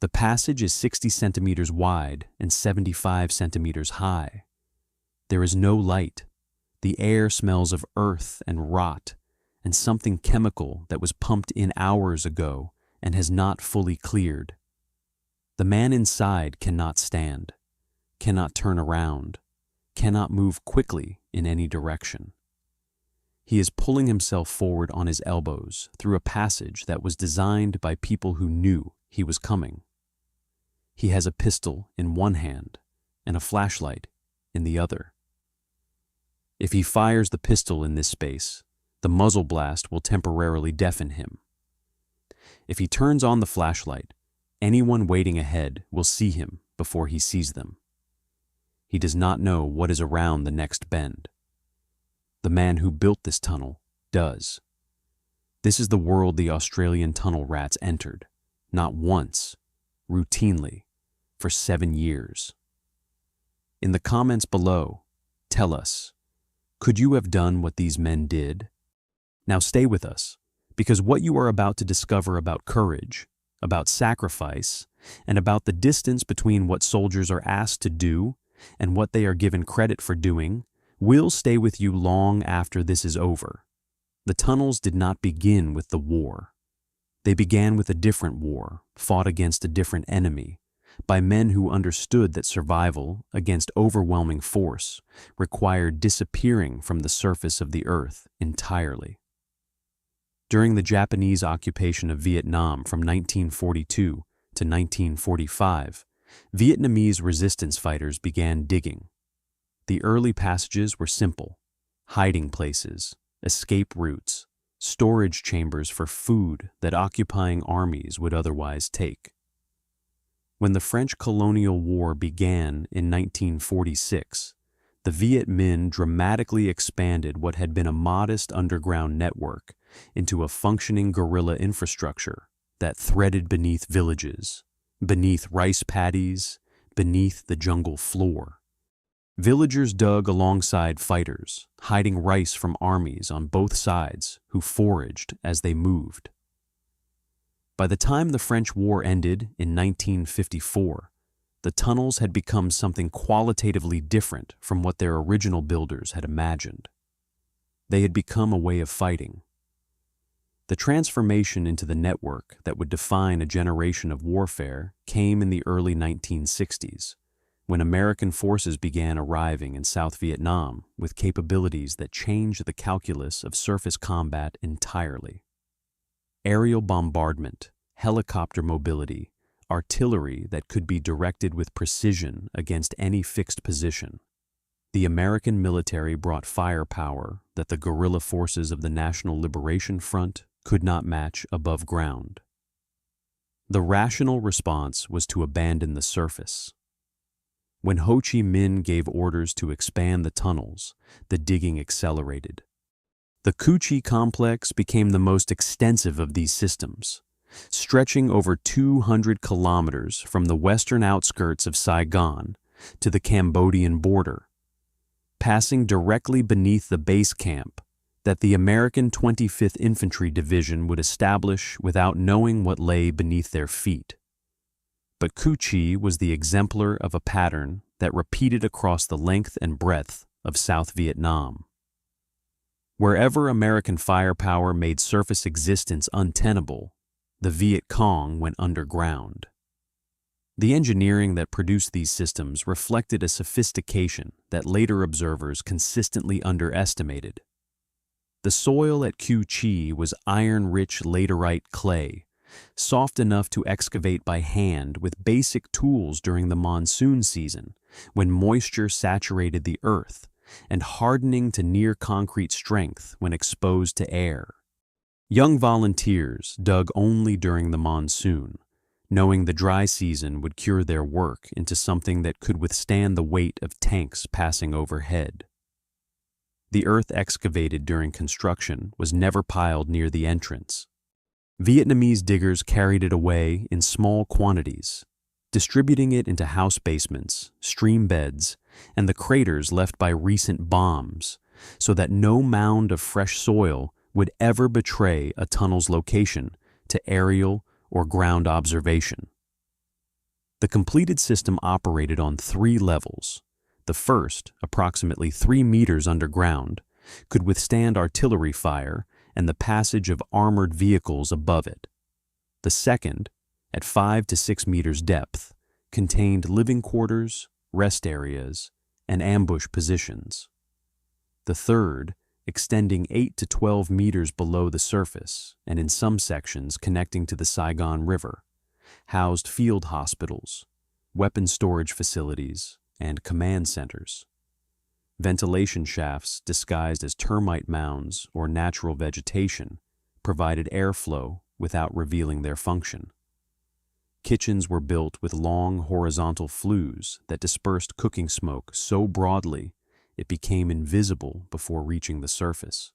The passage is 60 centimeters wide and 75 centimeters high. There is no light. The air smells of earth and rot and something chemical that was pumped in hours ago and has not fully cleared. The man inside cannot stand, cannot turn around, cannot move quickly in any direction. He is pulling himself forward on his elbows through a passage that was designed by people who knew he was coming. He has a pistol in one hand and a flashlight in the other. If he fires the pistol in this space, the muzzle blast will temporarily deafen him. If he turns on the flashlight, anyone waiting ahead will see him before he sees them. He does not know what is around the next bend. The man who built this tunnel does. This is the world the Australian tunnel rats entered, not once, routinely, for 7 years. In the comments below, tell us, could you have done what these men did? Now stay with us, because what you are about to discover about courage, about sacrifice, and about the distance between what soldiers are asked to do and what they are given credit for doing will stay with you long after this is over. The tunnels did not begin with the war. They began with a different war, fought against a different enemy, by men who understood that survival against overwhelming force required disappearing from the surface of the earth entirely. During the Japanese occupation of Vietnam from 1942 to 1945, Vietnamese resistance fighters began digging. The early passages were simple: hiding places, escape routes, storage chambers for food that occupying armies would otherwise take. When the French colonial war began in 1946, the Viet Minh dramatically expanded what had been a modest underground network into a functioning guerrilla infrastructure that threaded beneath villages, beneath rice paddies, beneath the jungle floor. Villagers dug alongside fighters, hiding rice from armies on both sides who foraged as they moved. By the time the French War ended in 1954, the tunnels had become something qualitatively different from what their original builders had imagined. They had become a way of fighting. The transformation into the network that would define a generation of warfare came in the early 1960s, when American forces began arriving in South Vietnam with capabilities that changed the calculus of surface combat entirely. Aerial bombardment, helicopter mobility, artillery that could be directed with precision against any fixed position. The American military brought firepower that the guerrilla forces of the National Liberation Front could not match above ground. The rational response was to abandon the surface. When Ho Chi Minh gave orders to expand the tunnels, the digging accelerated. The Cu Chi complex became the most extensive of these systems, stretching over 200 kilometers from the western outskirts of Saigon to the Cambodian border, passing directly beneath the base camp that the American 25th Infantry Division would establish without knowing what lay beneath their feet. But Cu Chi was the exemplar of a pattern that repeated across the length and breadth of South Vietnam. Wherever American firepower made surface existence untenable, the Viet Cong went underground. The engineering that produced these systems reflected a sophistication that later observers consistently underestimated. The soil at Cu Chi was iron-rich laterite clay, soft enough to excavate by hand with basic tools during the monsoon season, when moisture saturated the earth, and hardening to near-concrete strength when exposed to air. Young volunteers dug only during the monsoon, knowing the dry season would cure their work into something that could withstand the weight of tanks passing overhead. The earth excavated during construction was never piled near the entrance. Vietnamese diggers carried it away in small quantities, distributing it into house basements, stream beds, and the craters left by recent bombs, so that no mound of fresh soil would ever betray a tunnel's location to aerial or ground observation. The completed system operated on 3 levels. The first, approximately 3 meters underground, could withstand artillery fire and the passage of armored vehicles above it. The second, at 5 to 6 meters depth, contained living quarters, rest areas, and ambush positions. The third, extending 8 to 12 meters below the surface and in some sections connecting to the Saigon River, housed field hospitals, weapon storage facilities, and command centers. Ventilation shafts disguised as termite mounds or natural vegetation provided airflow without revealing their function. Kitchens were built with long horizontal flues that dispersed cooking smoke so broadly it became invisible before reaching the surface.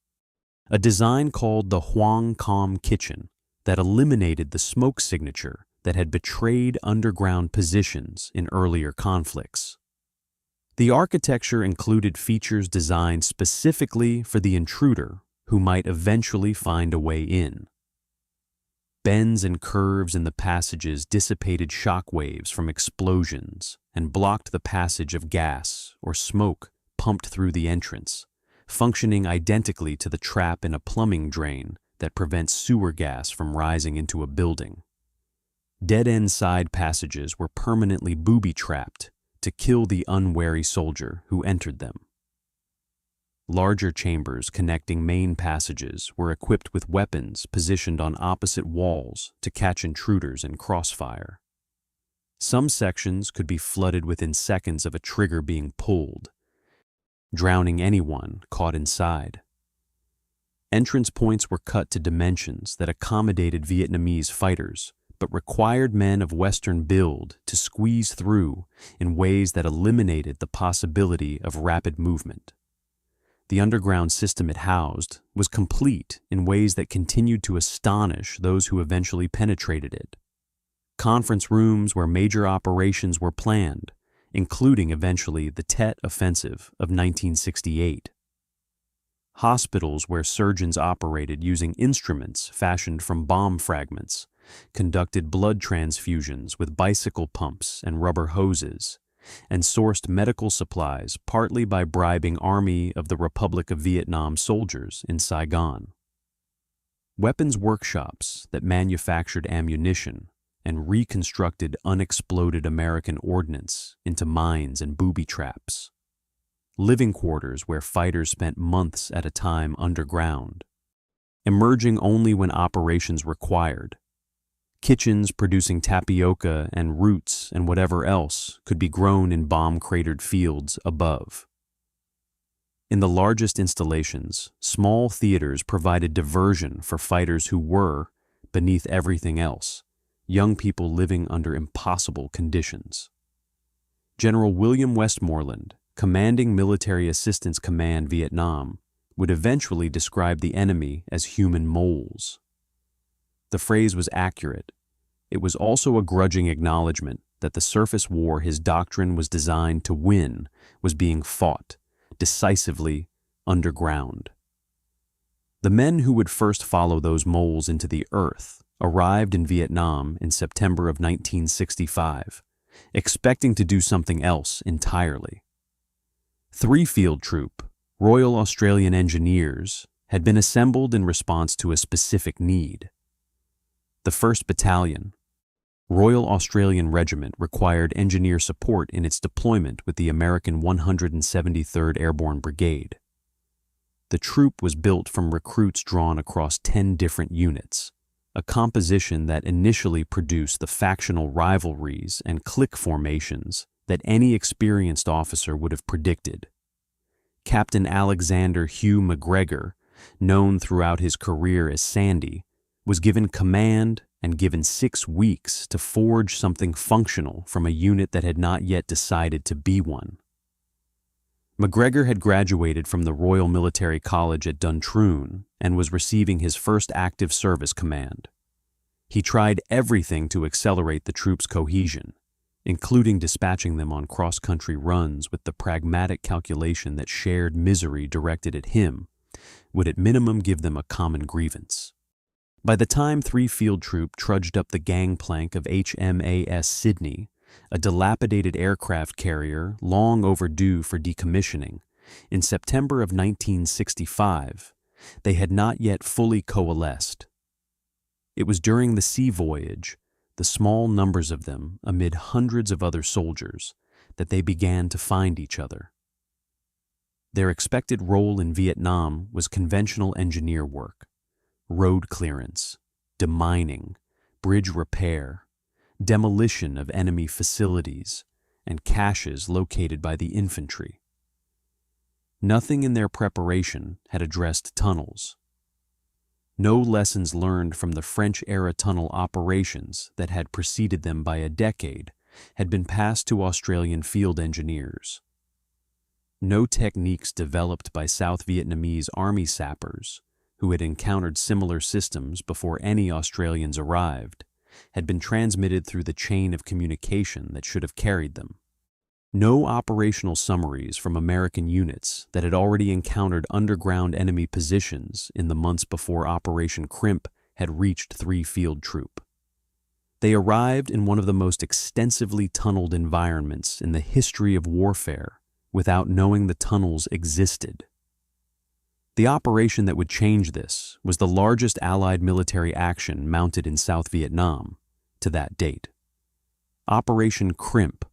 A design called the Huang Com kitchen that eliminated the smoke signature that had betrayed underground positions in earlier conflicts. The architecture included features designed specifically for the intruder who might eventually find a way in. Bends and curves in the passages dissipated shock waves from explosions and blocked the passage of gas or smoke pumped through the entrance, functioning identically to the trap in a plumbing drain that prevents sewer gas from rising into a building. Dead-end side passages were permanently booby-trapped to kill the unwary soldier who entered them. Larger chambers connecting main passages were equipped with weapons positioned on opposite walls to catch intruders in crossfire. Some sections could be flooded within seconds of a trigger being pulled, drowning anyone caught inside. Entrance points were cut to dimensions that accommodated Vietnamese fighters, but required men of Western build to squeeze through in ways that eliminated the possibility of rapid movement. The underground system it housed was complete in ways that continued to astonish those who eventually penetrated it. Conference rooms where major operations were planned, including eventually the Tet Offensive of 1968. Hospitals where surgeons operated using instruments fashioned from bomb fragments, conducted blood transfusions with bicycle pumps and rubber hoses, and sourced medical supplies partly by bribing Army of the Republic of Vietnam soldiers in Saigon. Weapons workshops that manufactured ammunition and reconstructed unexploded American ordnance into mines and booby traps. Living quarters where fighters spent months at a time underground, emerging only when operations required. Kitchens producing tapioca and roots and whatever else could be grown in bomb-cratered fields above. In the largest installations, small theaters provided diversion for fighters who were, beneath everything else, young people living under impossible conditions. General William Westmoreland, commanding Military Assistance Command Vietnam, would eventually describe the enemy as human moles. The phrase was accurate. It was also a grudging acknowledgement that the surface war his doctrine was designed to win was being fought, decisively, underground. The men who would first follow those moles into the earth arrived in Vietnam in September of 1965, expecting to do something else entirely. 3 Field Troop, Royal Australian Engineers, had been assembled in response to a specific need. The 1st Battalion, Royal Australian Regiment, required engineer support in its deployment with the American 173rd Airborne Brigade. The troop was built from recruits drawn across 10 different units, a composition that initially produced the factional rivalries and clique formations that any experienced officer would have predicted. Captain Alexander Hugh McGregor, known throughout his career as Sandy, was given command and given 6 weeks to forge something functional from a unit that had not yet decided to be one. McGregor had graduated from the Royal Military College at Duntroon and was receiving his first active service command. He tried everything to accelerate the troops' cohesion, including dispatching them on cross-country runs with the pragmatic calculation that shared misery directed at him would at minimum give them a common grievance. By the time 3 Field Troop trudged up the gangplank of HMAS Sydney, a dilapidated aircraft carrier long overdue for decommissioning, in September of 1965, they had not yet fully coalesced. It was during the sea voyage, the small numbers of them amid hundreds of other soldiers, that they began to find each other. Their expected role in Vietnam was conventional engineer work, road clearance, demining, bridge repair, demolition of enemy facilities, and caches located by the infantry. Nothing in their preparation had addressed tunnels. No lessons learned from the French-era tunnel operations that had preceded them by a decade had been passed to Australian field engineers. No techniques developed by South Vietnamese army sappers, who had encountered similar systems before any Australians arrived, had been transmitted through the chain of communication that should have carried them. No operational summaries from American units that had already encountered underground enemy positions in the months before Operation Crimp had reached 3 Field Troop. They arrived in one of the most extensively tunneled environments in the history of warfare without knowing the tunnels existed. The operation that would change this was the largest Allied military action mounted in South Vietnam to that date. Operation Crimp,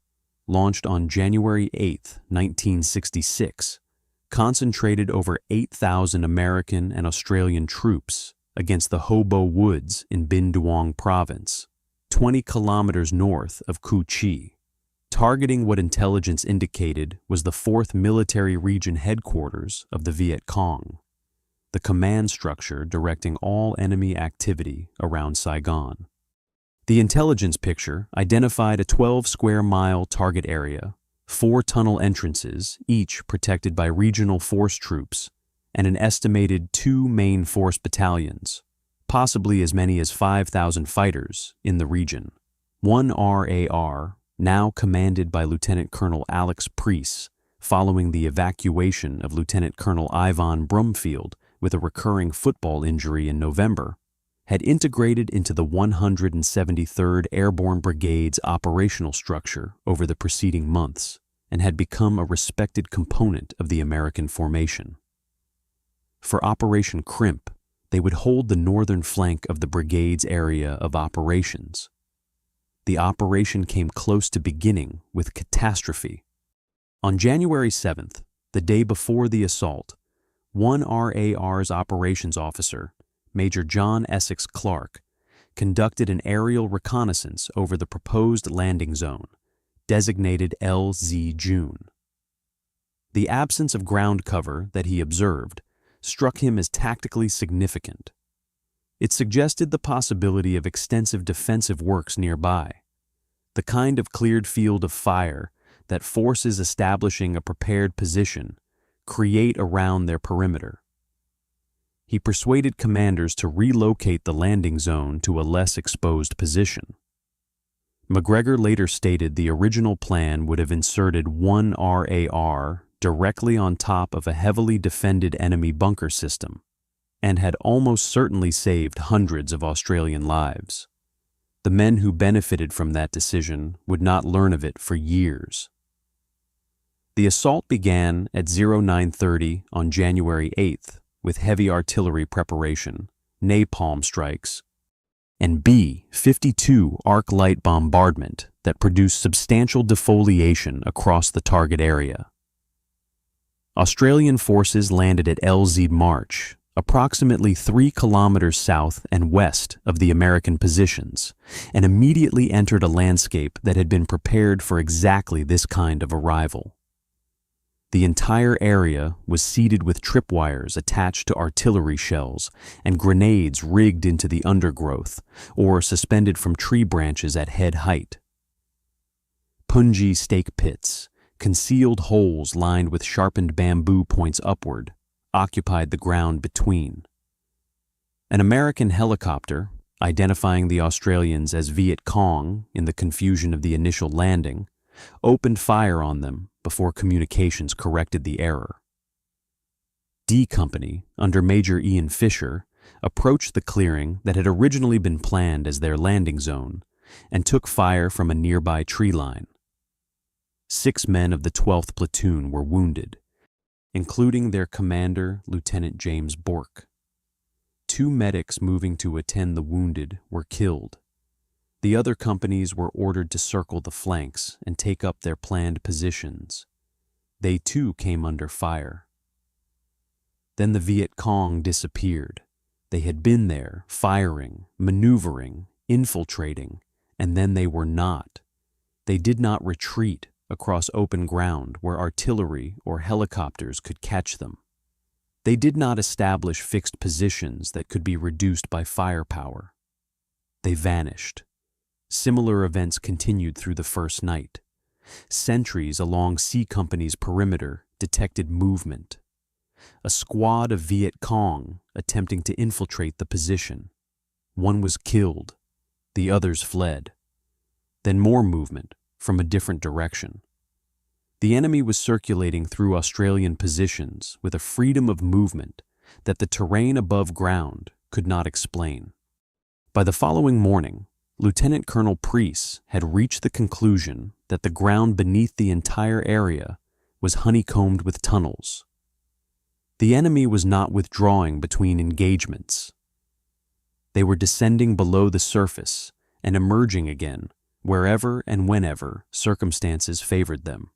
launched on January 8, 1966, concentrated over 8,000 American and Australian troops against the Hobo Woods in Binh Duong Province, 20 kilometers north of Cu Chi, targeting what intelligence indicated was the 4th Military Region headquarters of the Viet Cong, the command structure directing all enemy activity around Saigon. The intelligence picture identified a 12-square-mile target area, 4 tunnel entrances, each protected by regional force troops, and an estimated 2 main force battalions, possibly as many as 5,000 fighters in the region. 1 RAR, now commanded by Lieutenant Colonel Alex Preece, following the evacuation of Lieutenant Colonel Ivan Brumfield with a recurring football injury in November, had integrated into the 173rd Airborne Brigade's operational structure over the preceding months and had become a respected component of the American formation. For Operation Crimp, they would hold the northern flank of the brigade's area of operations. The operation came close to beginning with catastrophe. On January 7th, the day before the assault, 1 RAR's operations officer, Major John Essex Clark, conducted an aerial reconnaissance over the proposed landing zone, designated LZ June. The absence of ground cover that he observed struck him as tactically significant. It suggested the possibility of extensive defensive works nearby, the kind of cleared field of fire that forces establishing a prepared position create around their perimeter. He persuaded commanders to relocate the landing zone to a less exposed position. McGregor later stated the original plan would have inserted 1 RAR directly on top of a heavily defended enemy bunker system, and had almost certainly saved hundreds of Australian lives. The men who benefited from that decision would not learn of it for years. The assault began at 0930 on January 8th with heavy artillery preparation, napalm strikes, and B-52 arc light bombardment that produced substantial defoliation across the target area. Australian forces landed at LZ March, approximately 3 kilometers south and west of the American positions, and immediately entered a landscape that had been prepared for exactly this kind of arrival. The entire area was seeded with tripwires attached to artillery shells and grenades rigged into the undergrowth or suspended from tree branches at head height. Punji stake pits, concealed holes lined with sharpened bamboo points upward, occupied the ground between. An American helicopter, identifying the Australians as Viet Cong in the confusion of the initial landing, opened fire on them before communications corrected the error. D Company, under Major Ian Fisher, approached the clearing that had originally been planned as their landing zone and took fire from a nearby tree line. 6 men of the 12th platoon were wounded, including their commander, Lieutenant James Bourke. 2 medics moving to attend the wounded were killed. The other companies were ordered to circle the flanks and take up their planned positions. They too came under fire. Then the Viet Cong disappeared. They had been there, firing, maneuvering, infiltrating, and then they were not. They did not retreat across open ground where artillery or helicopters could catch them. They did not establish fixed positions that could be reduced by firepower. They vanished. Similar events continued through the first night. Sentries along C Company's perimeter detected movement. A squad of Viet Cong attempting to infiltrate the position. One was killed. The others fled. Then more movement from a different direction. The enemy was circulating through Australian positions with a freedom of movement that the terrain above ground could not explain. By the following morning, Lieutenant Colonel Preece had reached the conclusion that the ground beneath the entire area was honeycombed with tunnels. The enemy was not withdrawing between engagements. They were descending below the surface and emerging again wherever and whenever circumstances favored them.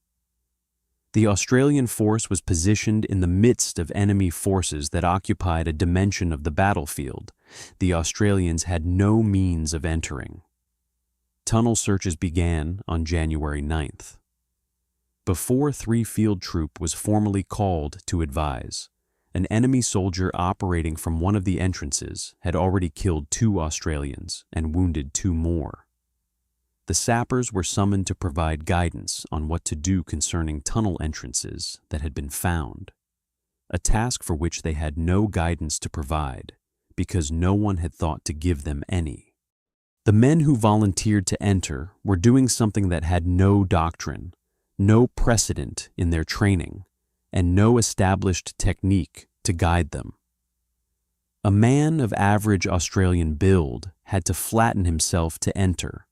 The Australian force was positioned in the midst of enemy forces that occupied a dimension of the battlefield the Australians had no means of entering. Tunnel searches began on January 9th. Before 3 Field Troop was formally called to advise, an enemy soldier operating from one of the entrances had already killed 2 Australians and wounded 2 more. The sappers were summoned to provide guidance on what to do concerning tunnel entrances that had been found, a task for which they had no guidance to provide because no one had thought to give them any. The men who volunteered to enter were doing something that had no doctrine, no precedent in their training, and no established technique to guide them. A man of average Australian build had to flatten himself to enter,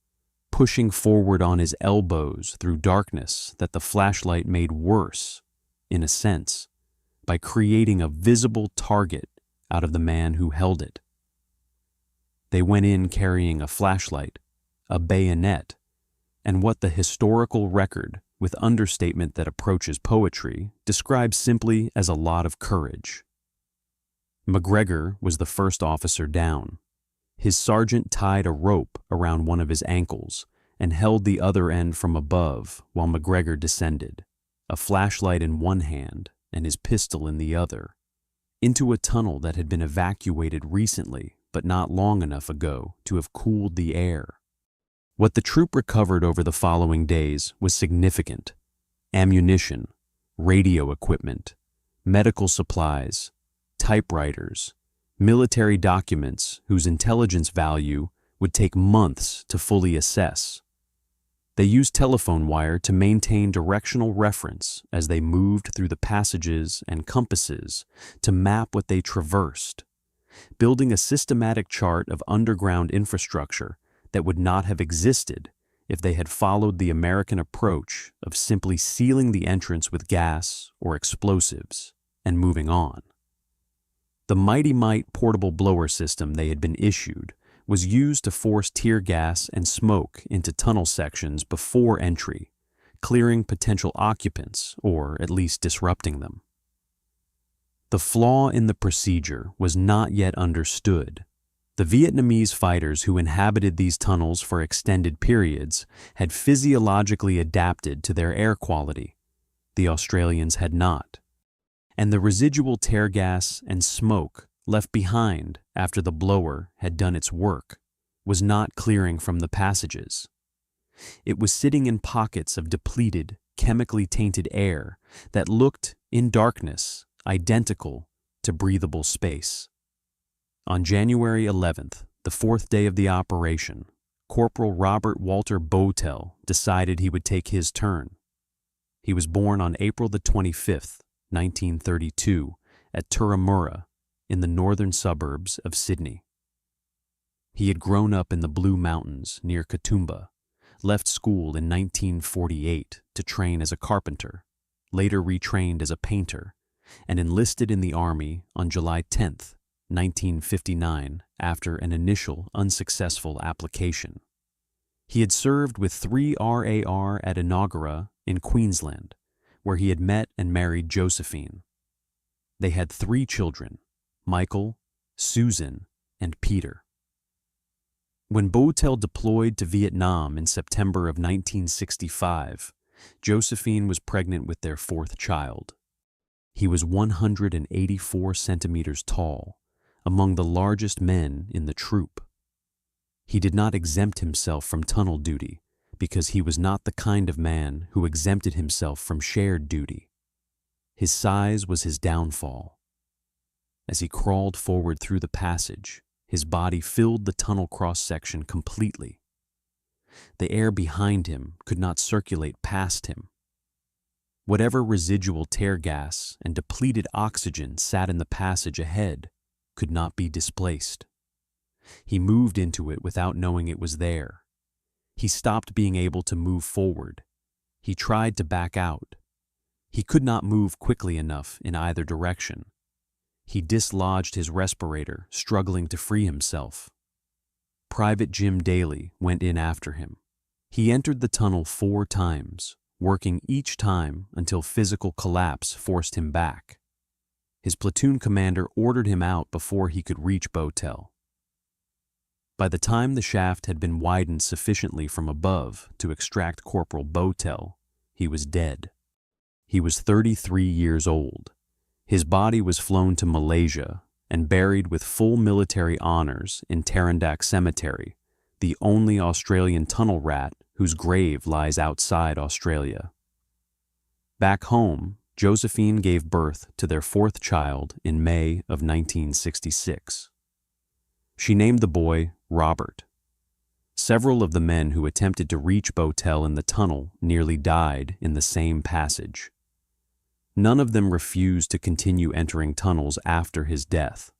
pushing forward on his elbows through darkness that the flashlight made worse, in a sense, by creating a visible target out of the man who held it. They went in carrying a flashlight, a bayonet, and what the historical record, with understatement that approaches poetry, describes simply as a lot of courage. McGregor was the first officer down. His sergeant tied a rope around one of his ankles and held the other end from above while McGregor descended, a flashlight in one hand and his pistol in the other, into a tunnel that had been evacuated recently but not long enough ago to have cooled the air. What the troop recovered over the following days was significant: ammunition, radio equipment, medical supplies, typewriters, military documents whose intelligence value would take months to fully assess. They used telephone wire to maintain directional reference as they moved through the passages and compasses to map what they traversed, building a systematic chart of underground infrastructure that would not have existed if they had followed the American approach of simply sealing the entrance with gas or explosives and moving on. The Mighty Mite portable blower system they had been issued was used to force tear gas and smoke into tunnel sections before entry, clearing potential occupants or at least disrupting them. The flaw in the procedure was not yet understood. The Vietnamese fighters who inhabited these tunnels for extended periods had physiologically adapted to their air quality. The Australians had not. And the residual tear gas and smoke left behind after the blower had done its work was not clearing from the passages. It was sitting in pockets of depleted, chemically tainted air that looked, in darkness, identical to breathable space. On January 11th, the 4th day of the operation, Corporal Robert Walter Bowtell decided he would take his turn. He was born on April the 25th, 1932, at Turramurra, in the northern suburbs of Sydney. He had grown up in the Blue Mountains near Katoomba, left school in 1948 to train as a carpenter, later retrained as a painter, and enlisted in the Army on July 10, 1959, after an initial unsuccessful application. He had served with 3 RAR at Inaugura in Queensland, where he had met and married Josephine. They had 3 children, Michael, Susan, and Peter. When Bowtell deployed to Vietnam in September of 1965, Josephine was pregnant with their 4th child. He was 184 centimeters tall, among the largest men in the troop. He did not exempt himself from tunnel duty because he was not the kind of man who exempted himself from shared duty. His size was his downfall. As he crawled forward through the passage, his body filled the tunnel cross-section completely. The air behind him could not circulate past him. Whatever residual tear gas and depleted oxygen sat in the passage ahead could not be displaced. He moved into it without knowing it was there. He stopped being able to move forward. He tried to back out. He could not move quickly enough in either direction. He dislodged his respirator, struggling to free himself. Private Jim Daly went in after him. He entered the tunnel 4 times, working each time until physical collapse forced him back. His platoon commander ordered him out before he could reach Bowtell. By the time the shaft had been widened sufficiently from above to extract Corporal Bowtell, he was dead. He was 33 years old. His body was flown to Malaysia and buried with full military honors in Tarandak Cemetery, the only Australian tunnel rat whose grave lies outside Australia. Back home, Josephine gave birth to their 4th child in May of 1966. She named the boy Robert. Several of the men who attempted to reach Bowtell in the tunnel nearly died in the same passage. None of them refused to continue entering tunnels after his death.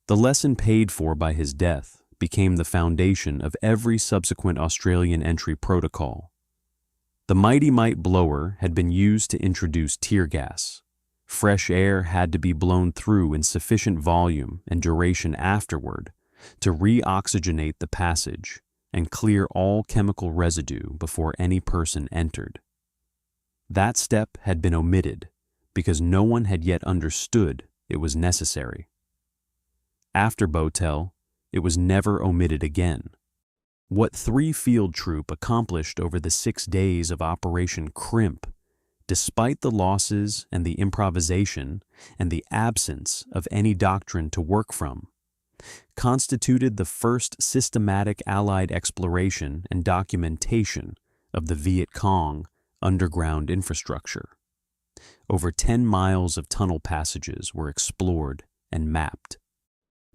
The lesson paid for by his death became the foundation of every subsequent Australian entry protocol. The Mighty Mite blower had been used to introduce tear gas. Fresh air had to be blown through in sufficient volume and duration afterward to re-oxygenate the passage and clear all chemical residue before any person entered. That step had been omitted because no one had yet understood it was necessary. After Bowtell, it was never omitted again. What 3 Field Troop accomplished over the 6 days of Operation Crimp, despite the losses and the improvisation and the absence of any doctrine to work from, constituted the first systematic Allied exploration and documentation of the Viet Cong underground infrastructure. Over 10 miles of tunnel passages were explored and mapped.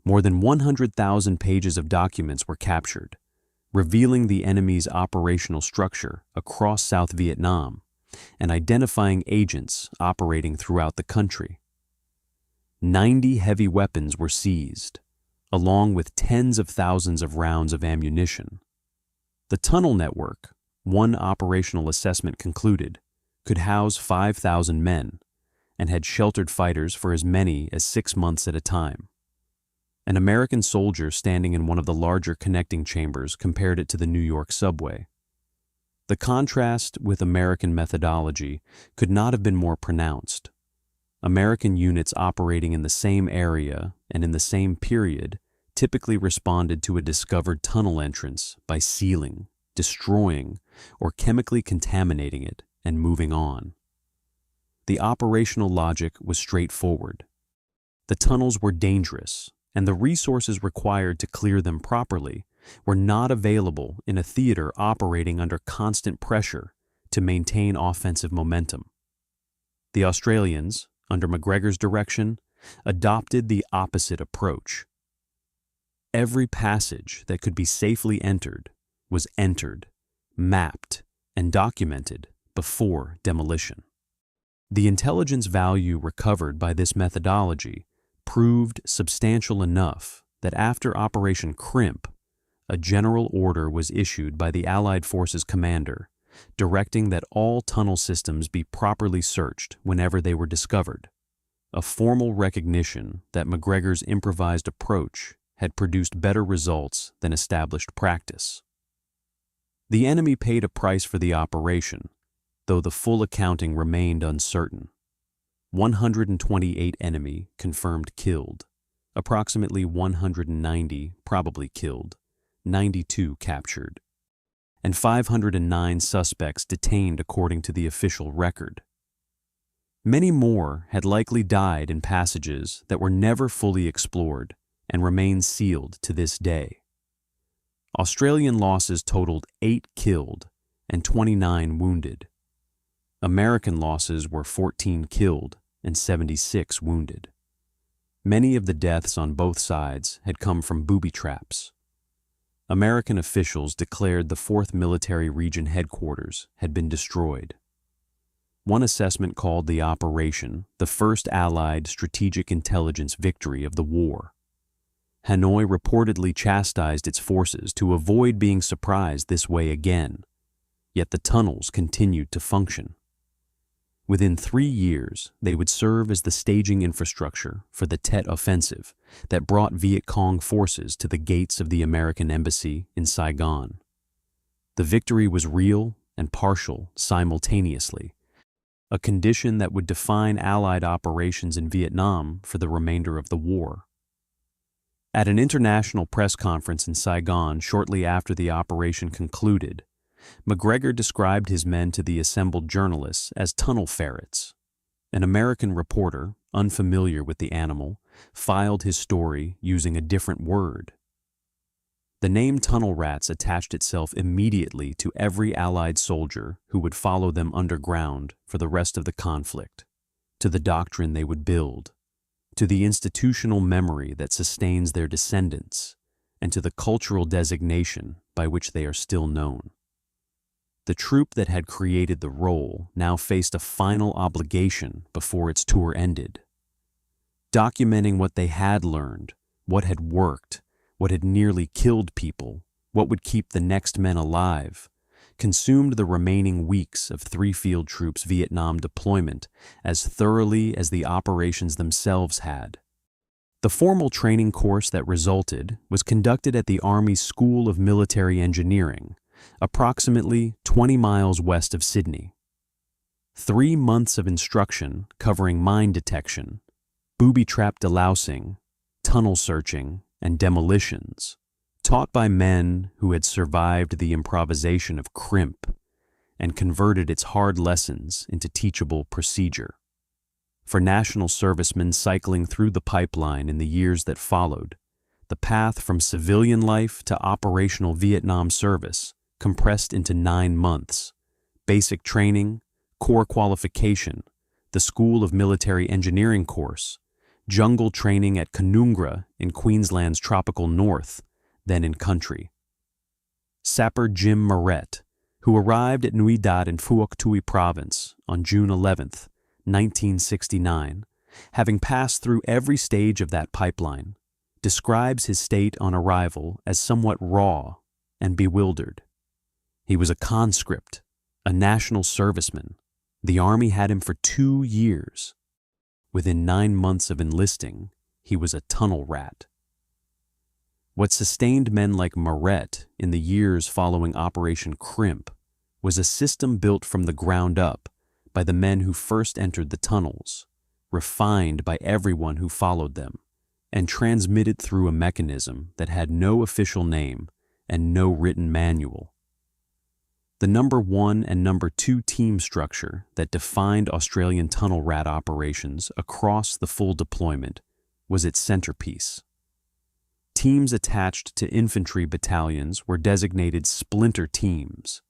More than 100,000 pages of documents were captured, revealing the enemy's operational structure across South Vietnam and identifying agents operating throughout the country. 90 heavy weapons were seized, along with tens of thousands of rounds of ammunition. The tunnel network, one operational assessment concluded, could house 5,000 men and had sheltered fighters for as many as 6 months at a time. An American soldier standing in one of the larger connecting chambers compared it to the New York subway. The contrast with American methodology could not have been more pronounced. American units operating in the same area and in the same period typically responded to a discovered tunnel entrance by sealing, destroying, or chemically contaminating it and moving on. The operational logic was straightforward. The tunnels were dangerous, and the resources required to clear them properly were not available in a theater operating under constant pressure to maintain offensive momentum. The Australians, under McGregor's direction, adopted the opposite approach. Every passage that could be safely entered was entered, mapped, and documented before demolition. The intelligence value recovered by this methodology proved substantial enough that after Operation Crimp, a general order was issued by the Allied Forces commander directing that all tunnel systems be properly searched whenever they were discovered, a formal recognition that McGregor's improvised approach had produced better results than established practice. The enemy paid a price for the operation, though the full accounting remained uncertain. 128 enemy confirmed killed, approximately 190 probably killed, 92 captured, and 509 suspects detained according to the official record. Many more had likely died in passages that were never fully explored and remain sealed to this day. Australian losses totaled 8 killed and 29 wounded. American losses were 14 killed and 76 wounded. Many of the deaths on both sides had come from booby traps. American officials declared the 4th Military Region headquarters had been destroyed. One assessment called the operation the first Allied strategic intelligence victory of the war. Hanoi reportedly chastised its forces to avoid being surprised this way again, yet the tunnels continued to function. Within 3 years, they would serve as the staging infrastructure for the Tet Offensive that brought Viet Cong forces to the gates of the American embassy in Saigon. The victory was real and partial simultaneously, a condition that would define Allied operations in Vietnam for the remainder of the war. At an international press conference in Saigon shortly after the operation concluded, McGregor described his men to the assembled journalists as tunnel ferrets. An American reporter, unfamiliar with the animal, filed his story using a different word. The name tunnel rats attached itself immediately to every Allied soldier who would follow them underground for the rest of the conflict, to the doctrine they would build, to the institutional memory that sustains their descendants, and to the cultural designation by which they are still known. The troop that had created the role now faced a final obligation before its tour ended. Documenting what they had learned, what had worked, what had nearly killed people, what would keep the next men alive, consumed the remaining weeks of 3 field troops' Vietnam deployment as thoroughly as the operations themselves had. The formal training course that resulted was conducted at the Army's School of Military Engineering, approximately 20 miles west of Sydney. 3 months of instruction covering mine detection, booby trap delousing, tunnel searching, and demolitions, taught by men who had survived the improvisation of Crimp and converted its hard lessons into teachable procedure. For national servicemen cycling through the pipeline in the years that followed, the path from civilian life to operational Vietnam service compressed into 9 months, basic training, corps qualification, the School of Military Engineering course, jungle training at Canungra in Queensland's tropical north, then in country. Sapper Jim Moret, who arrived at Nui Dat in Phuoc Tuy province on June 11, 1969, having passed through every stage of that pipeline, describes his state on arrival as somewhat raw and bewildered. He was a conscript, a national serviceman. The Army had him for 2 years. Within 9 months of enlisting, he was a tunnel rat. What sustained men like Moret in the years following Operation Crimp was a system built from the ground up by the men who first entered the tunnels, refined by everyone who followed them, and transmitted through a mechanism that had no official name and no written manual. The number 1 and number 2 team structure that defined Australian tunnel rat operations across the full deployment was its centerpiece. Teams attached to infantry battalions were designated splinter teams.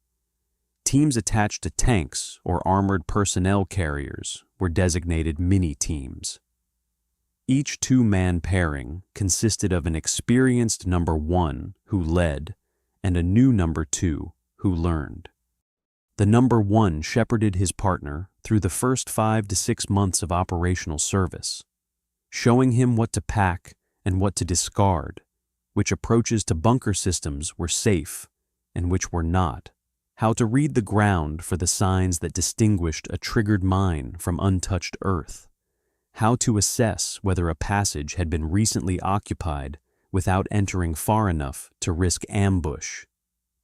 Teams attached to tanks or armored personnel carriers were designated mini-teams. Each 2-man pairing consisted of an experienced number 1 who led and a new number 2 who learned. The number 1 shepherded his partner through the first 5 to 6 months of operational service, showing him what to pack and what to discard, which approaches to bunker systems were safe and which were not, how to read the ground for the signs that distinguished a triggered mine from untouched earth, how to assess whether a passage had been recently occupied without entering far enough to risk ambush.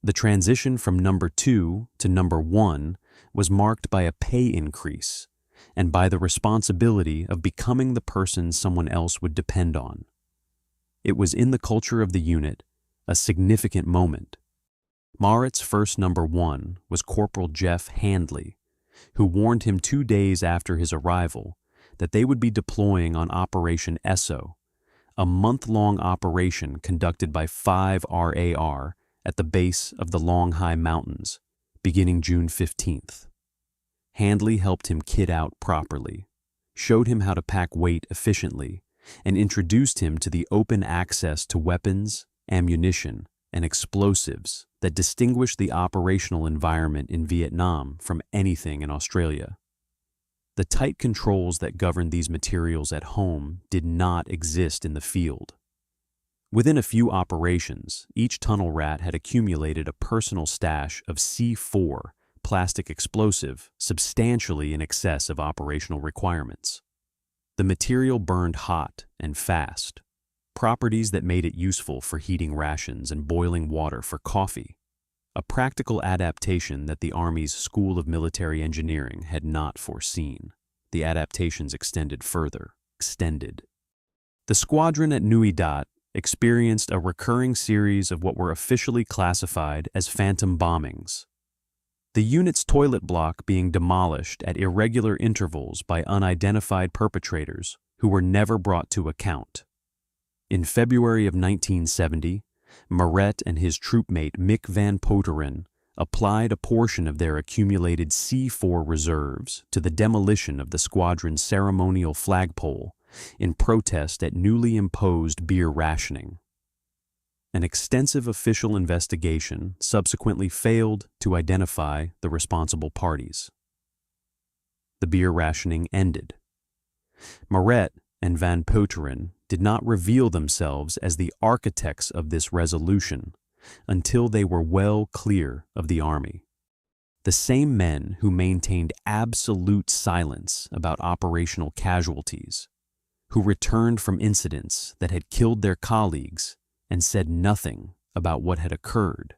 The transition from number 2 to number 1 was marked by a pay increase and by the responsibility of becoming the person someone else would depend on. It was in the culture of the unit a significant moment. Marit's first number 1 was Corporal Jeff Handley, who warned him 2 days after his arrival that they would be deploying on Operation Esso, a month-long operation conducted by 5 RAR at the base of the Long High Mountains, beginning June 15th. Handley helped him kit out properly, showed him how to pack weight efficiently, and introduced him to the open access to weapons, ammunition, and explosives that distinguish the operational environment in Vietnam from anything in Australia. The tight controls that govern these materials at home did not exist in the field. Within a few operations, each tunnel rat had accumulated a personal stash of C4 plastic explosive substantially in excess of operational requirements. The material burned hot and fast, properties that made it useful for heating rations and boiling water for coffee, a practical adaptation that the Army's School of Military Engineering had not foreseen. The adaptations extended further. The squadron at Nui Dat experienced a recurring series of what were officially classified as phantom bombings. The unit's toilet block being demolished at irregular intervals by unidentified perpetrators who were never brought to account. In February of 1970, Maret and his troopmate Mick Van Poteren applied a portion of their accumulated C4 reserves to the demolition of the squadron's ceremonial flagpole in protest at newly imposed beer rationing. An extensive official investigation subsequently failed to identify the responsible parties. The beer rationing ended. Maret and Van Poteren did not reveal themselves as the architects of this resolution until they were well clear of the Army. The same men who maintained absolute silence about operational casualties, who returned from incidents that had killed their colleagues and said nothing about what had occurred,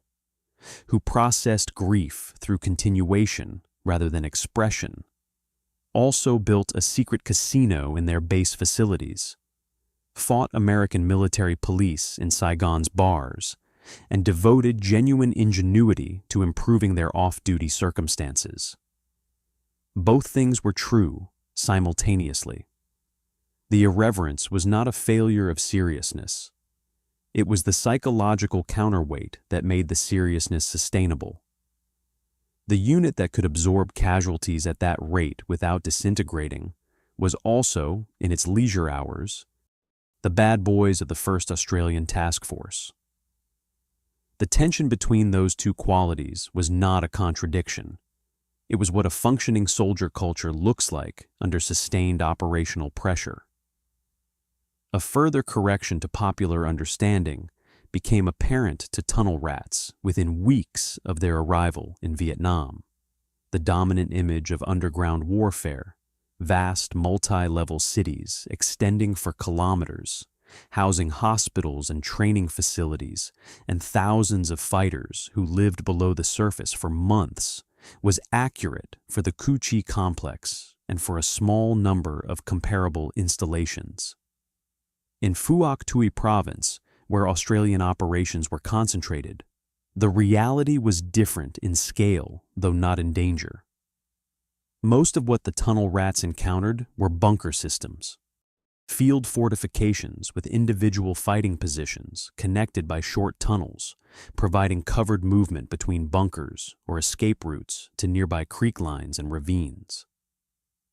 who processed grief through continuation rather than expression, also built a secret casino in their base facilities, fought American military police in Saigon's bars, and devoted genuine ingenuity to improving their off-duty circumstances. Both things were true simultaneously. The irreverence was not a failure of seriousness. It was the psychological counterweight that made the seriousness sustainable. The unit that could absorb casualties at that rate without disintegrating was also, in its leisure hours, the bad boys of the 1st Australian Task Force. The tension between those two qualities was not a contradiction. It was what a functioning soldier culture looks like under sustained operational pressure. A further correction to popular understanding became apparent to tunnel rats within weeks of their arrival in Vietnam. The dominant image of underground warfare, vast multi-level cities extending for kilometers, housing hospitals and training facilities, and thousands of fighters who lived below the surface for months, was accurate for the Cu Chi complex and for a small number of comparable installations. In Phuoc Tuy province, where Australian operations were concentrated, the reality was different in scale, though not in danger. Most of what the tunnel rats encountered were bunker systems, field fortifications with individual fighting positions connected by short tunnels, providing covered movement between bunkers or escape routes to nearby creek lines and ravines.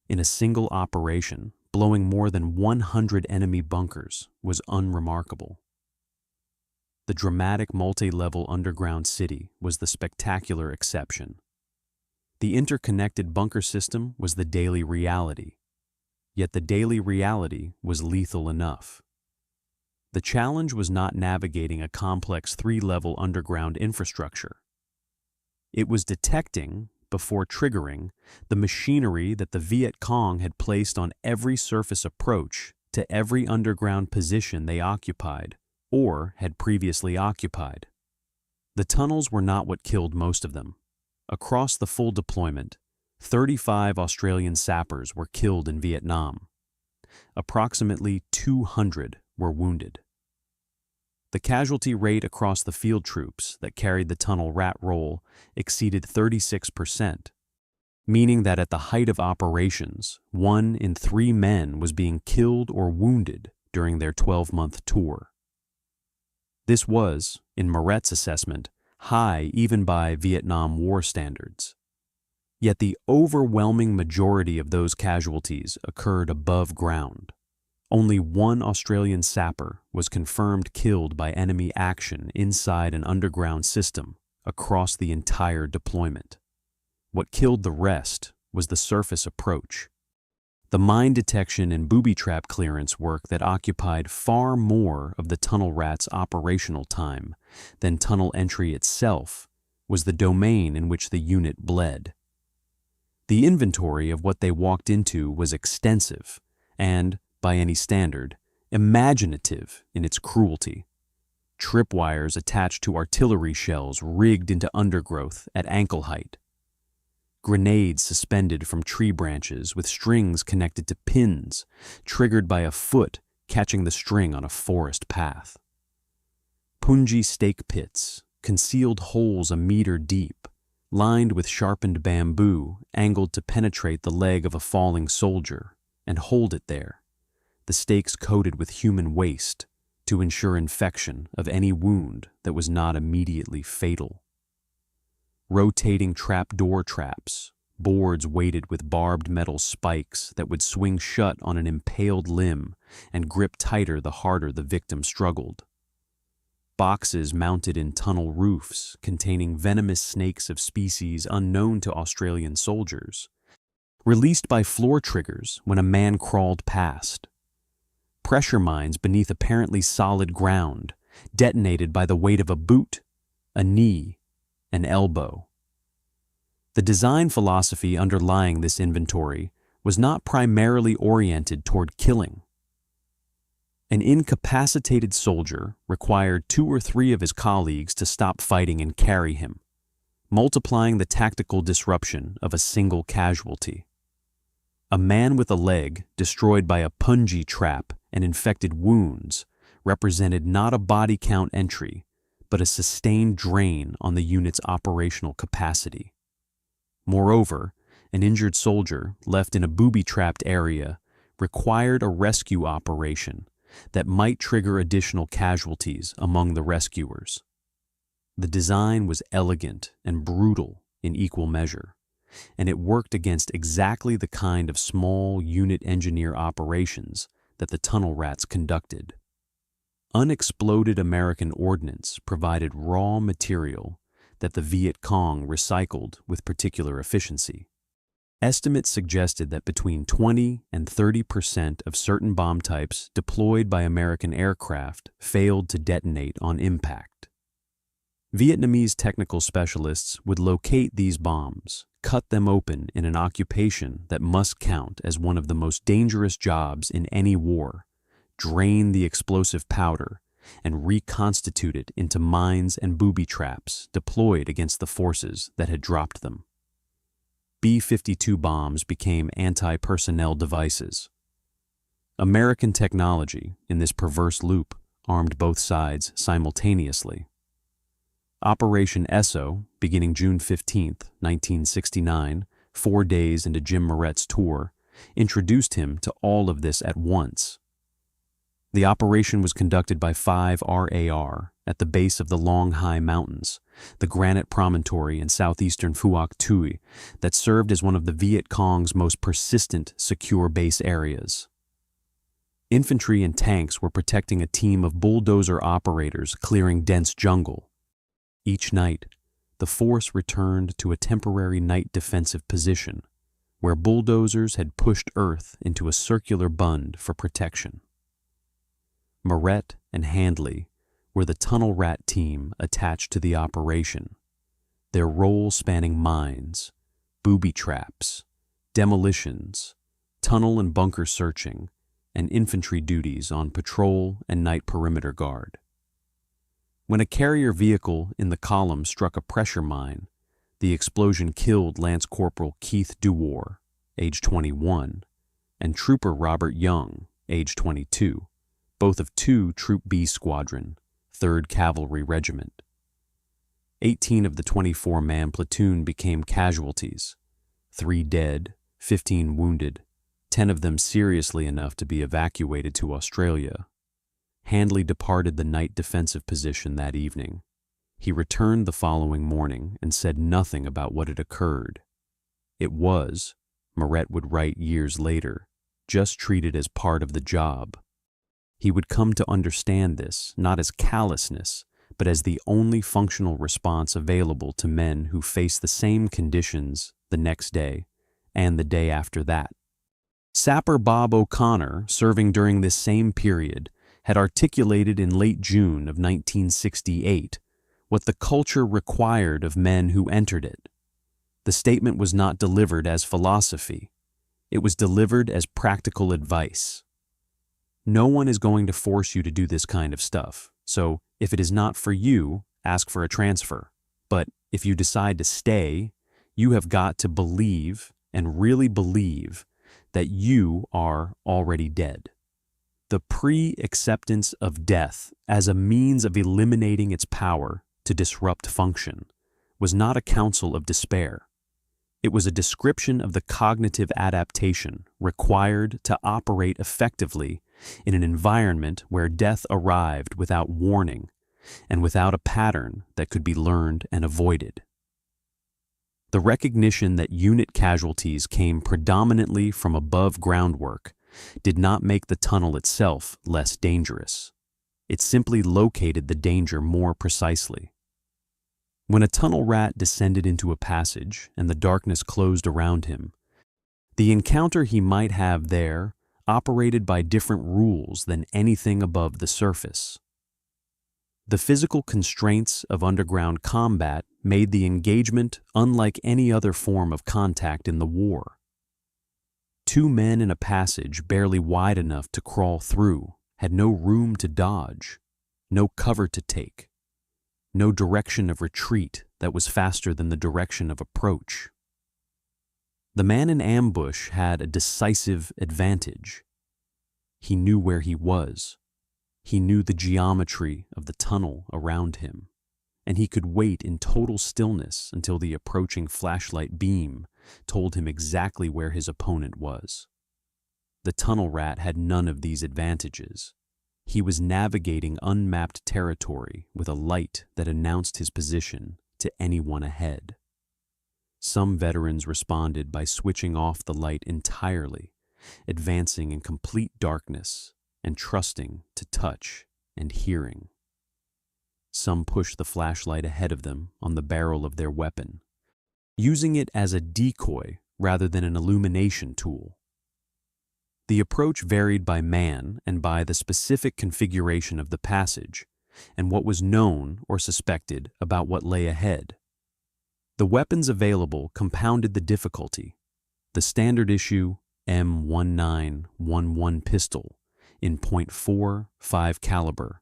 In a single operation, blowing more than 100 enemy bunkers was unremarkable. The dramatic multi-level underground city was the spectacular exception. The interconnected bunker system was the daily reality, yet the daily reality was lethal enough. The challenge was not navigating a complex three-level underground infrastructure. It was detecting, before triggering, the machinery that the Viet Cong had placed on every surface approach to every underground position they occupied or had previously occupied. The tunnels were not what killed most of them. Across the full deployment, 35 Australian sappers were killed in Vietnam. Approximately 200 were wounded. The casualty rate across the field troops that carried the tunnel rat roll exceeded 36%, meaning that at the height of operations, 1 in 3 men was being killed or wounded during their 12-month tour. This was, in Moret's assessment, high even by Vietnam War standards. Yet the overwhelming majority of those casualties occurred above ground. Only 1 Australian sapper was confirmed killed by enemy action inside an underground system across the entire deployment. What killed the rest was the surface approach. The mine detection and booby trap clearance work that occupied far more of the tunnel rats' operational time than tunnel entry itself was the domain in which the unit bled. The inventory of what they walked into was extensive and, by any standard, imaginative in its cruelty. Tripwires attached to artillery shells rigged into undergrowth at ankle height. Grenades suspended from tree branches with strings connected to pins, triggered by a foot catching the string on a forest path. Punji stake pits, concealed holes a meter deep, lined with sharpened bamboo angled to penetrate the leg of a falling soldier and hold it there, the stakes coated with human waste to ensure infection of any wound that was not immediately fatal. Rotating trapdoor traps, boards weighted with barbed metal spikes that would swing shut on an impaled limb and grip tighter the harder the victim struggled. Boxes mounted in tunnel roofs containing venomous snakes of species unknown to Australian soldiers, released by floor triggers when a man crawled past. Pressure mines beneath apparently solid ground, detonated by the weight of a boot, a knee, an elbow. The design philosophy underlying this inventory was not primarily oriented toward killing. An incapacitated soldier required 2 or 3 of his colleagues to stop fighting and carry him, multiplying the tactical disruption of a single casualty. A man with a leg destroyed by a punji trap and infected wounds represented not a body count entry, but a sustained drain on the unit's operational capacity. Moreover, an injured soldier left in a booby-trapped area required a rescue operation that might trigger additional casualties among the rescuers. The design was elegant and brutal in equal measure, and it worked against exactly the kind of small unit engineer operations that the tunnel rats conducted. Unexploded American ordnance provided raw material that the Viet Cong recycled with particular efficiency. Estimates suggested that between 20 and 30% of certain bomb types deployed by American aircraft failed to detonate on impact. Vietnamese technical specialists would locate these bombs, cut them open in an occupation that must count as one of the most dangerous jobs in any war, drain the explosive powder, and reconstitute it into mines and booby traps deployed against the forces that had dropped them. B-52 bombs became anti-personnel devices. American technology, in this perverse loop, armed both sides simultaneously. Operation Esso, beginning June 15, 1969, 4 days into Jim Moret's tour, introduced him to all of this at once. The operation was conducted by 5 RAR at the base of the Long Hai Mountains, the granite promontory in southeastern Phuoc Tuy that served as one of the Viet Cong's most persistent secure base areas. Infantry and tanks were protecting a team of bulldozer operators clearing dense jungle. Each night, the force returned to a temporary night defensive position where bulldozers had pushed earth into a circular bund for protection. Moret and Handley were the tunnel rat team attached to the operation, their role spanning mines, booby traps, demolitions, tunnel and bunker searching, and infantry duties on patrol and night perimeter guard. When a carrier vehicle in the column struck a pressure mine, the explosion killed Lance Corporal Keith Duwar, age 21, and Trooper Robert Young, age 22, both of 2 Troop B Squadron, 3rd Cavalry Regiment. 18 of the 24-man platoon became casualties, 3 dead, 15 wounded, 10 of them seriously enough to be evacuated to Australia. Handley departed the night defensive position that evening. He returned the following morning and said nothing about what had occurred. It was, Moret would write years later, just treated as part of the job. He would come to understand this not as callousness, but as the only functional response available to men who face the same conditions the next day and the day after that. Sapper Bob O'Connor, serving during this same period, had articulated in late June of 1968 what the culture required of men who entered it. The statement was not delivered as philosophy. It was delivered as practical advice. No one is going to force you to do this kind of stuff, so if it is not for you, ask for a transfer. But if you decide to stay, you have got to believe, and really believe, that you are already dead. The pre-acceptance of death as a means of eliminating its power to disrupt function was not a counsel of despair. It was a description of the cognitive adaptation required to operate effectively in an environment where death arrived without warning and without a pattern that could be learned and avoided. The recognition that unit casualties came predominantly from above groundwork did not make the tunnel itself less dangerous. It simply located the danger more precisely. When a tunnel rat descended into a passage and the darkness closed around him, the encounter he might have there operated by different rules than anything above the surface. The physical constraints of underground combat made the engagement unlike any other form of contact in the war. 2 men in a passage barely wide enough to crawl through had no room to dodge, no cover to take, no direction of retreat that was faster than the direction of approach. The man in ambush had a decisive advantage. He knew where he was. He knew the geometry of the tunnel around him, and he could wait in total stillness until the approaching flashlight beam told him exactly where his opponent was. The tunnel rat had none of these advantages. He was navigating unmapped territory with a light that announced his position to anyone ahead. Some veterans responded by switching off the light entirely, advancing in complete darkness and trusting to touch and hearing. Some pushed the flashlight ahead of them on the barrel of their weapon, using it as a decoy rather than an illumination tool. The approach varied by man and by the specific configuration of the passage and what was known or suspected about what lay ahead. The weapons available compounded the difficulty. The standard issue M1911 pistol in .45 caliber,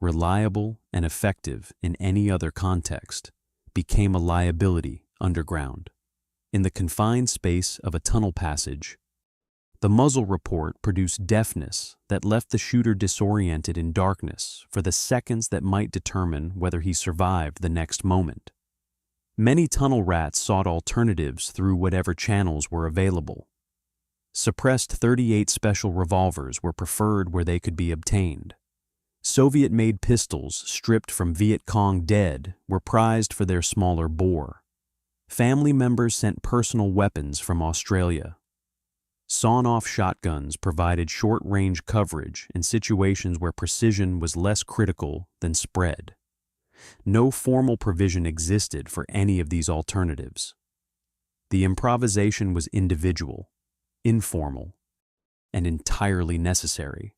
reliable and effective in any other context, became a liability underground. In the confined space of a tunnel passage, the muzzle report produced deafness that left the shooter disoriented in darkness for the seconds that might determine whether he survived the next moment. Many tunnel rats sought alternatives through whatever channels were available. Suppressed .38 special revolvers were preferred where they could be obtained. Soviet-made pistols stripped from Viet Cong dead were prized for their smaller bore. Family members sent personal weapons from Australia. Sawn-off shotguns provided short-range coverage in situations where precision was less critical than spread. No formal provision existed for any of these alternatives. The improvisation was individual, informal, and entirely necessary.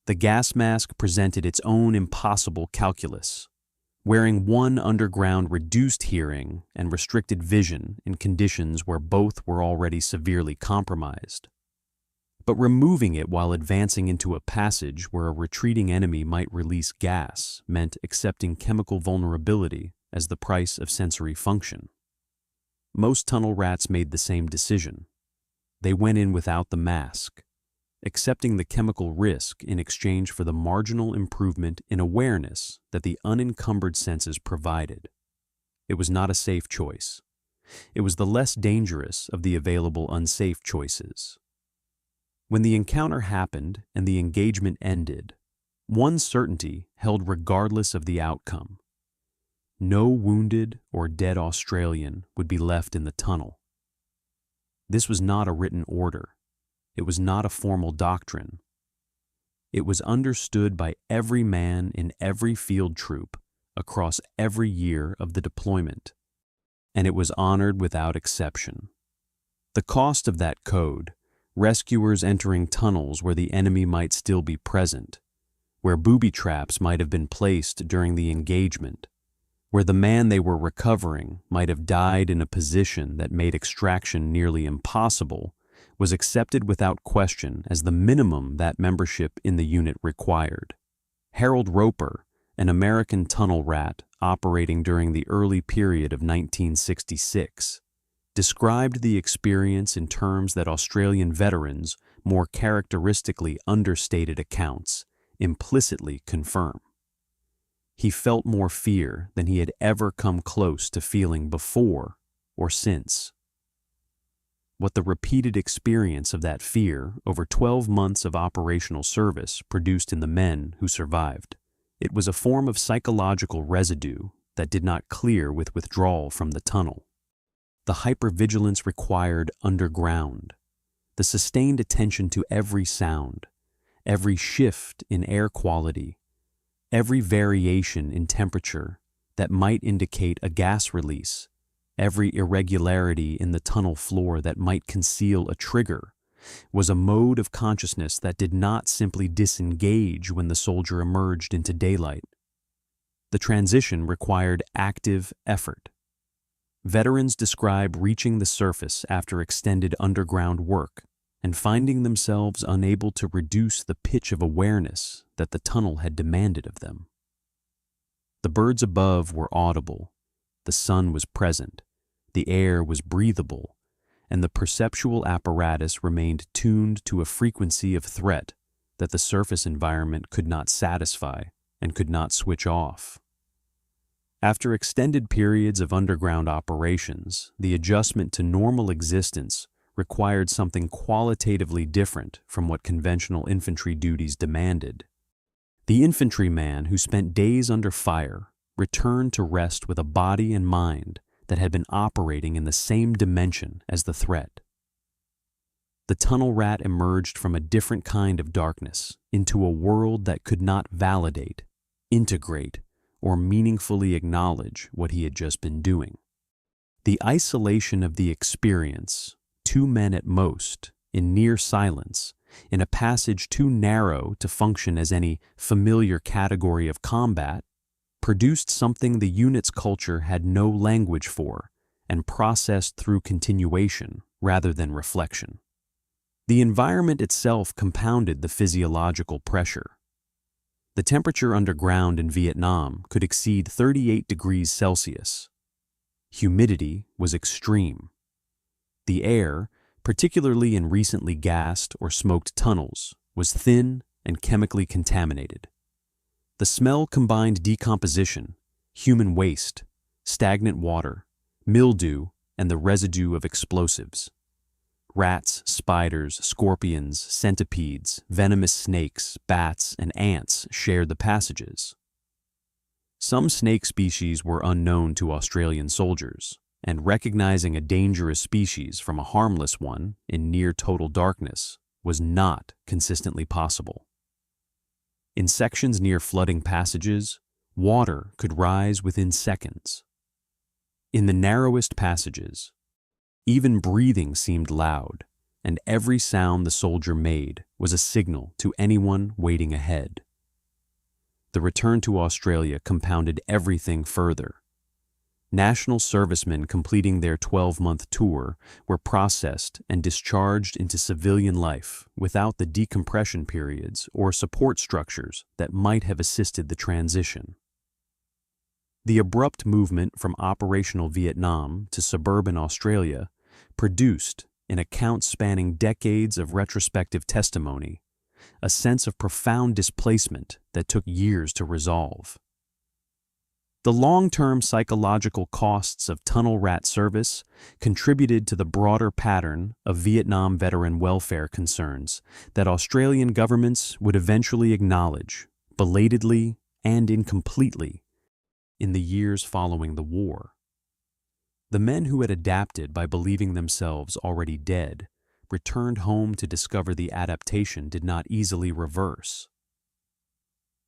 The gas mask presented its own impossible calculus. Wearing one underground reduced hearing and restricted vision in conditions where both were already severely compromised. But removing it while advancing into a passage where a retreating enemy might release gas meant accepting chemical vulnerability as the price of sensory function. Most tunnel rats made the same decision. They went in without the mask, accepting the chemical risk in exchange for the marginal improvement in awareness that the unencumbered senses provided. It was not a safe choice. It was the less dangerous of the available unsafe choices. When the encounter happened and the engagement ended, one certainty held regardless of the outcome. No wounded or dead Australian would be left in the tunnel. This was not a written order. It was not a formal doctrine. It was understood by every man in every field troop across every year of the deployment, and it was honored without exception. The cost of that code, rescuers entering tunnels where the enemy might still be present, where booby traps might have been placed during the engagement, where the man they were recovering might have died in a position that made extraction nearly impossible, was accepted without question as the minimum that membership in the unit required. Harold Roper, an American tunnel rat operating during the early period of 1966, described the experience in terms that Australian veterans more characteristically understated accounts implicitly confirm. He felt more fear than he had ever come close to feeling before or since. What the repeated experience of that fear over 12 months of operational service produced in the men who survived. It was a form of psychological residue that did not clear with withdrawal from the tunnel. The hypervigilance required underground, the sustained attention to every sound, every shift in air quality, every variation in temperature that might indicate a gas release, every irregularity in the tunnel floor that might conceal a trigger, was a mode of consciousness that did not simply disengage when the soldier emerged into daylight. The transition required active effort. Veterans describe reaching the surface after extended underground work and finding themselves unable to reduce the pitch of awareness that the tunnel had demanded of them. The birds above were audible, the sun was present, the air was breathable, and the perceptual apparatus remained tuned to a frequency of threat that the surface environment could not satisfy and could not switch off. After extended periods of underground operations, the adjustment to normal existence required something qualitatively different from what conventional infantry duties demanded. The infantryman who spent days under fire returned to rest with a body and mind that had been operating in the same dimension as the threat. The tunnel rat emerged from a different kind of darkness into a world that could not validate, integrate, or meaningfully acknowledge what he had just been doing. The isolation of the experience, 2 men at most, in near silence, in a passage too narrow to function as any familiar category of combat, produced something the unit's culture had no language for and processed through continuation rather than reflection. The environment itself compounded the physiological pressure. The temperature underground in Vietnam could exceed 38 degrees Celsius. Humidity was extreme. The air, particularly in recently gassed or smoked tunnels, was thin and chemically contaminated. The smell combined decomposition, human waste, stagnant water, mildew, and the residue of explosives. Rats, spiders, scorpions, centipedes, venomous snakes, bats, and ants shared the passages. Some snake species were unknown to Australian soldiers, and recognizing a dangerous species from a harmless one in near total darkness was not consistently possible. In sections near flooding passages, water could rise within seconds. In the narrowest passages, even breathing seemed loud, and every sound the soldier made was a signal to anyone waiting ahead. The return to Australia compounded everything further. National servicemen completing their 12-month tour were processed and discharged into civilian life without the decompression periods or support structures that might have assisted the transition. The abrupt movement from operational Vietnam to suburban Australia produced, in accounts spanning decades of retrospective testimony, a sense of profound displacement that took years to resolve. The long-term psychological costs of tunnel rat service contributed to the broader pattern of Vietnam veteran welfare concerns that Australian governments would eventually acknowledge, belatedly and incompletely, in the years following the war. The men who had adapted by believing themselves already dead returned home to discover the adaptation did not easily reverse.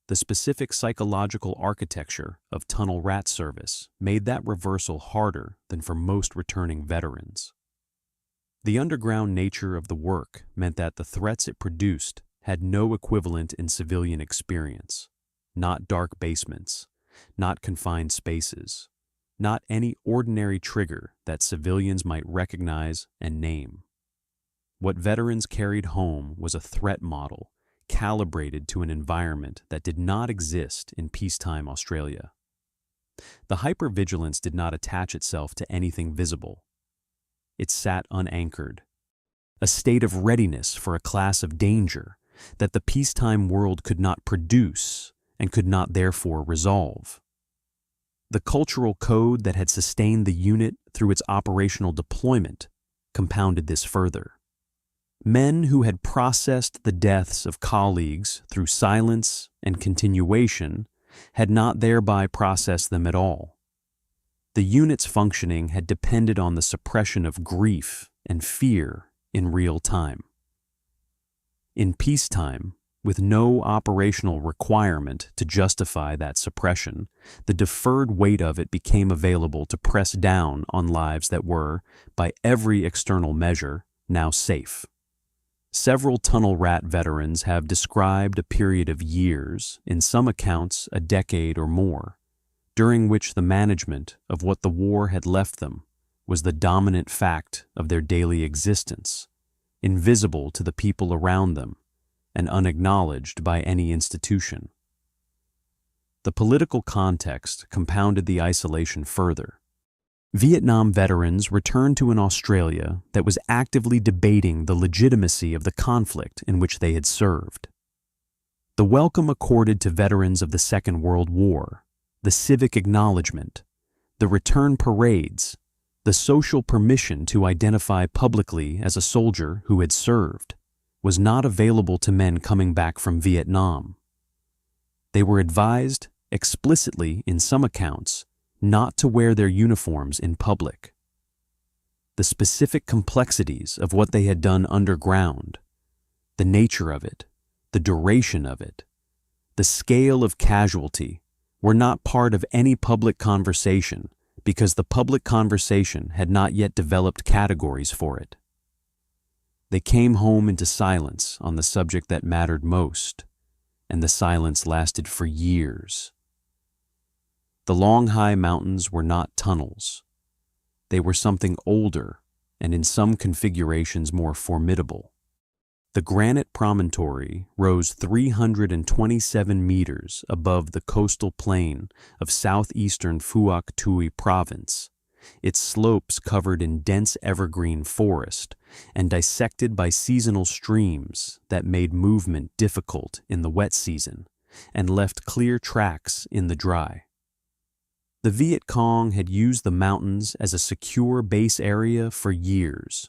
The specific psychological architecture of tunnel rat service made that reversal harder than for most returning veterans. The underground nature of the work meant that the threats it produced had no equivalent in civilian experience, not dark basements, not confined spaces, not any ordinary trigger that civilians might recognize and name. What veterans carried home was a threat model calibrated to an environment that did not exist in peacetime Australia. The hypervigilance did not attach itself to anything visible. It sat unanchored, a state of readiness for a class of danger that the peacetime world could not produce and could not therefore resolve. The cultural code that had sustained the unit through its operational deployment compounded this further. Men who had processed the deaths of colleagues through silence and continuation had not thereby processed them at all. The unit's functioning had depended on the suppression of grief and fear in real time. In peacetime, with no operational requirement to justify that suppression, the deferred weight of it became available to press down on lives that were, by every external measure, now safe. Several tunnel rat veterans have described a period of years, in some accounts a decade or more, during which the management of what the war had left them was the dominant fact of their daily existence, invisible to the people around them and unacknowledged by any institution. The political context compounded the isolation further. Vietnam veterans returned to an Australia that was actively debating the legitimacy of the conflict in which they had served. The welcome accorded to veterans of the Second World War, the civic acknowledgement, the return parades, the social permission to identify publicly as a soldier who had served, was not available to men coming back from Vietnam. They were advised, explicitly in some accounts, not to wear their uniforms in public. The specific complexities of what they had done underground, the nature of it, the duration of it, the scale of casualty were not part of any public conversation because the public conversation had not yet developed categories for it. They came home into silence on the subject that mattered most, and the silence lasted for years. The long high mountains were not tunnels. They were something older and in some configurations more formidable. The granite promontory rose 327 meters above the coastal plain of southeastern Phuoc Tuy Province, its slopes covered in dense evergreen forest and dissected by seasonal streams that made movement difficult in the wet season and left clear tracks in the dry. The Viet Cong had used the mountains as a secure base area for years,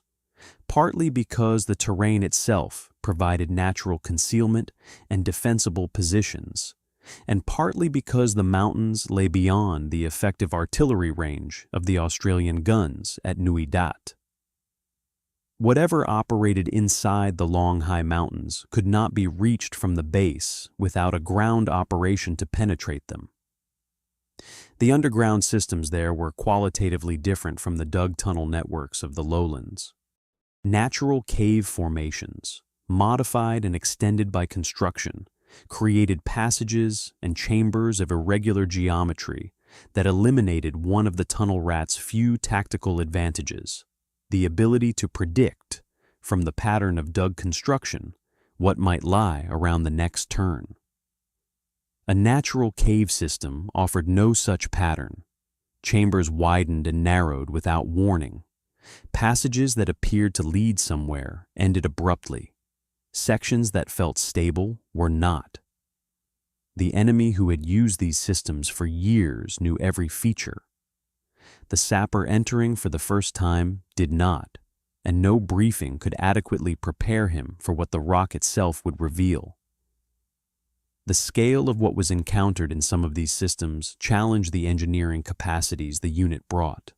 partly because the terrain itself provided natural concealment and defensible positions, and partly because the mountains lay beyond the effective artillery range of the Australian guns at Nui Dat. Whatever operated inside the long high mountains could not be reached from the base without a ground operation to penetrate them. The underground systems there were qualitatively different from the dug tunnel networks of the lowlands. Natural cave formations, modified and extended by construction, created passages and chambers of irregular geometry that eliminated one of the tunnel rat's few tactical advantages: the ability to predict, from the pattern of dug construction, what might lie around the next turn. A natural cave system offered no such pattern. Chambers widened and narrowed without warning. Passages that appeared to lead somewhere ended abruptly. Sections that felt stable were not. The enemy who had used these systems for years knew every feature. The sapper entering for the first time did not, and no briefing could adequately prepare him for what the rock itself would reveal. The scale of what was encountered in some of these systems challenged the engineering capacities the unit brought.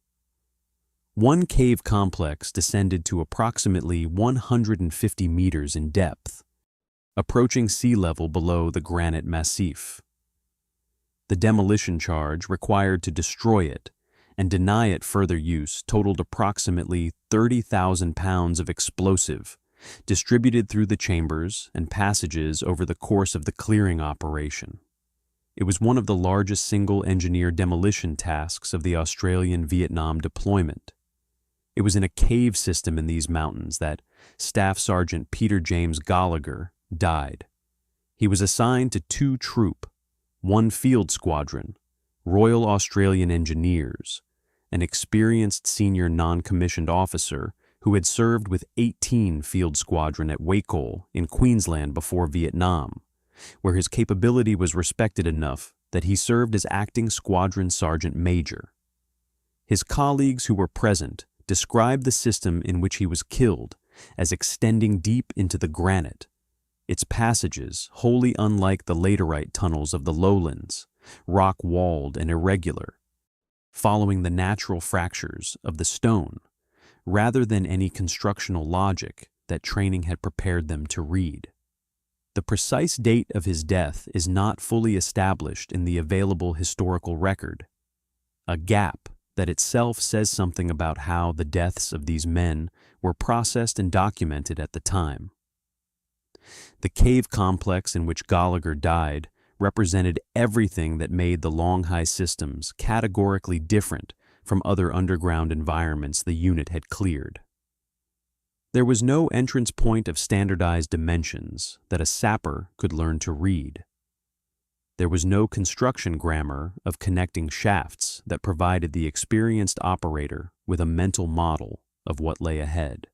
One cave complex descended to approximately 150 meters in depth, approaching sea level below the granite massif. The demolition charge required to destroy it and deny it further use totaled approximately 30,000 pounds of explosive, distributed through the chambers and passages over the course of the clearing operation. It was one of the largest single-engineer demolition tasks of the Australian-Vietnam deployment. It was in a cave system in these mountains that Staff Sergeant Peter James Gollagher died. He was assigned to 2 troop, 1 field squadron, Royal Australian Engineers, an experienced senior non-commissioned officer who had served with 18 Field Squadron at Viet in Queensland before Vietnam, where his capability was respected enough that he served as acting squadron sergeant major. His colleagues who were present described the system in which he was killed as extending deep into the granite, its passages wholly unlike the laterite tunnels of the lowlands, rock-walled and irregular, following the natural fractures of the stone, rather than any constructional logic that training had prepared them to read. The precise date of his death is not fully established in the available historical record, a gap that itself says something about how the deaths of these men were processed and documented at the time. The cave complex in which Gollagher died represented everything that made the Longhai systems categorically different from other underground environments the unit had cleared. There was no entrance point of standardized dimensions that a sapper could learn to read. There was no construction grammar of connecting shafts that provided the experienced operator with a mental model of what lay ahead.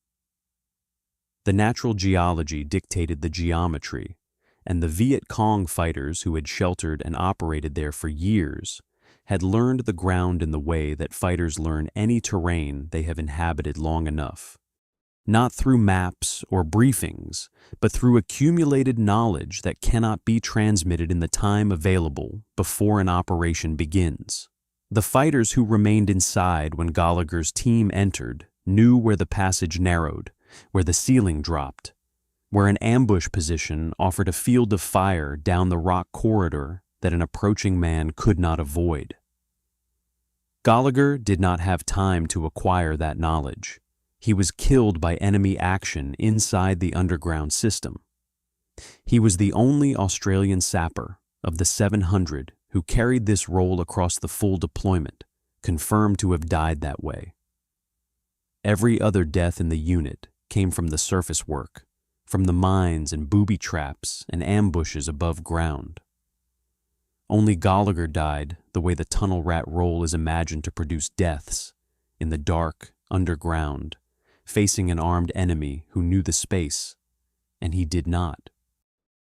The natural geology dictated the geometry, and the Viet Cong fighters who had sheltered and operated there for years had learned the ground in the way that fighters learn any terrain they have inhabited long enough, not through maps or briefings, but through accumulated knowledge that cannot be transmitted in the time available before an operation begins. The fighters who remained inside when Gollagher's team entered knew where the passage narrowed, where the ceiling dropped, where an ambush position offered a field of fire down the rock corridor that an approaching man could not avoid. Gollagher did not have time to acquire that knowledge. He was killed by enemy action inside the underground system. He was the only Australian sapper of the 700 who carried this role across the full deployment, confirmed to have died that way. Every other death in the unit came from the surface work, from the mines and booby traps and ambushes above ground. Only Gollagher died the way the tunnel rat role is imagined to produce deaths, in the dark, underground, facing an armed enemy who knew the space, and he did not.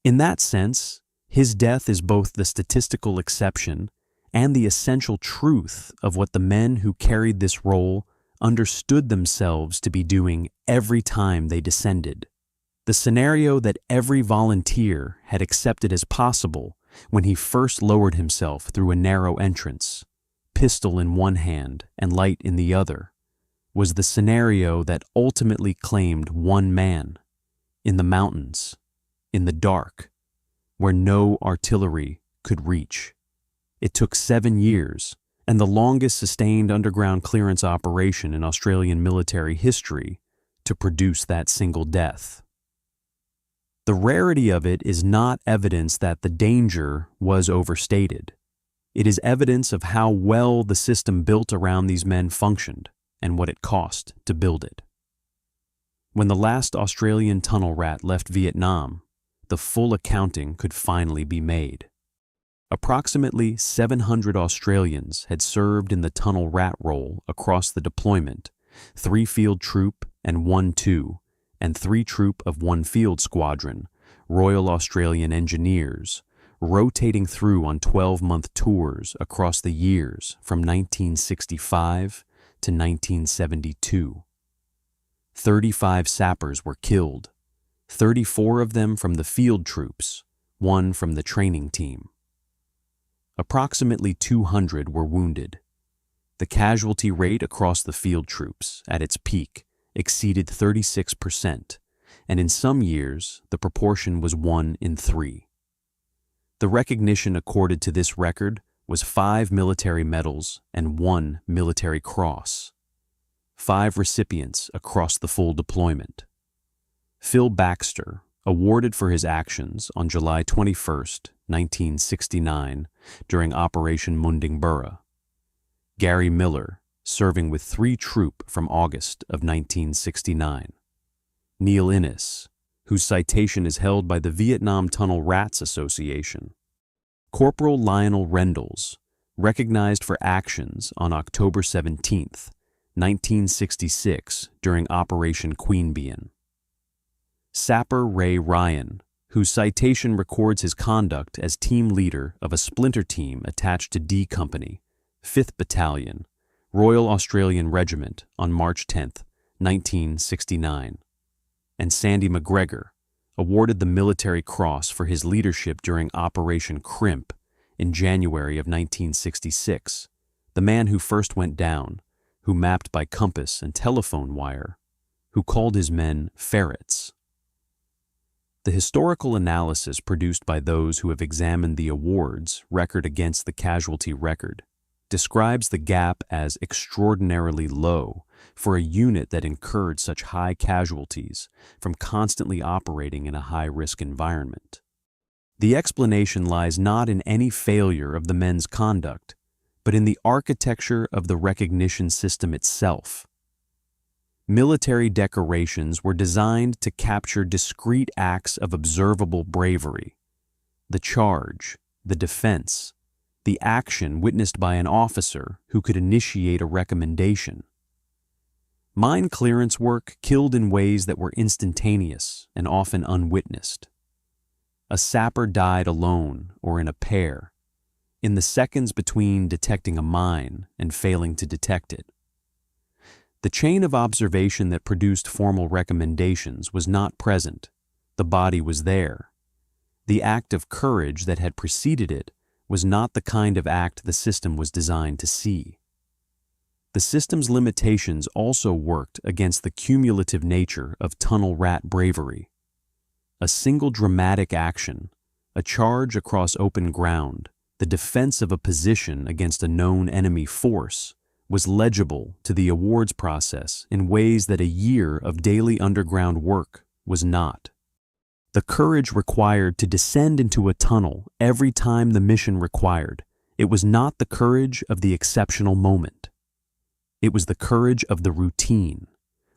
In that sense, his death is both the statistical exception and the essential truth of what the men who carried this role understood themselves to be doing every time they descended. The scenario that every volunteer had accepted as possible when he first lowered himself through a narrow entrance, pistol in one hand and light in the other, was the scenario that ultimately claimed one man, in the mountains, in the dark, where no artillery could reach. It took 7 years, and the longest sustained underground clearance operation in Australian military history, to produce that single death. The rarity of it is not evidence that the danger was overstated. It is evidence of how well the system built around these men functioned and what it cost to build it. When the last Australian tunnel rat left Vietnam, the full accounting could finally be made. Approximately 700 Australians had served in the tunnel rat role across the deployment, 3 field troop and 1-2, and 3 troop of 1 field squadron, Royal Australian Engineers, rotating through on 12-month tours across the years from 1965 to 1972. 35 sappers were killed, 34 of them from the field troops, 1 from the training team. Approximately 200 were wounded. The casualty rate across the field troops, at its peak, exceeded 36%, and in some years the proportion was 1 in 3. The recognition accorded to this record was 5 military medals and 1 military cross. 5 recipients across the full deployment. Phil Baxter, awarded for his actions on July 21, 1969, during Operation Mundingburra. Gary Miller, serving with 3 troop from August of 1969. Neil Innes, whose citation is held by the Vietnam Tunnel Rats Association. Corporal Lionel Rendles, recognized for actions on October 17, 1966, during Operation Queanbeyan. Sapper Ray Ryan, whose citation records his conduct as team leader of a splinter team attached to D Company, 5th Battalion, Royal Australian Regiment on March 10, 1969. And Sandy McGregor, awarded the Military Cross for his leadership during Operation Crimp in January of 1966, the man who first went down, who mapped by compass and telephone wire, who called his men ferrets. The historical analysis produced by those who have examined the awards record against the casualty record describes the gap as extraordinarily low for a unit that incurred such high casualties from constantly operating in a high-risk environment. The explanation lies not in any failure of the men's conduct, but in the architecture of the recognition system itself. Military decorations were designed to capture discrete acts of observable bravery: the charge, the defense, the action witnessed by an officer who could initiate a recommendation. Mine clearance work killed in ways that were instantaneous and often unwitnessed. A sapper died alone or in a pair, in the seconds between detecting a mine and failing to detect it. The chain of observation that produced formal recommendations was not present. The body was there. The act of courage that had preceded it was not the kind of act the system was designed to see. The system's limitations also worked against the cumulative nature of tunnel rat bravery. A single dramatic action, a charge across open ground, the defense of a position against a known enemy force, was legible to the awards process in ways that a year of daily underground work was not. The courage required to descend into a tunnel every time the mission required, it was not the courage of the exceptional moment. It was the courage of the routine,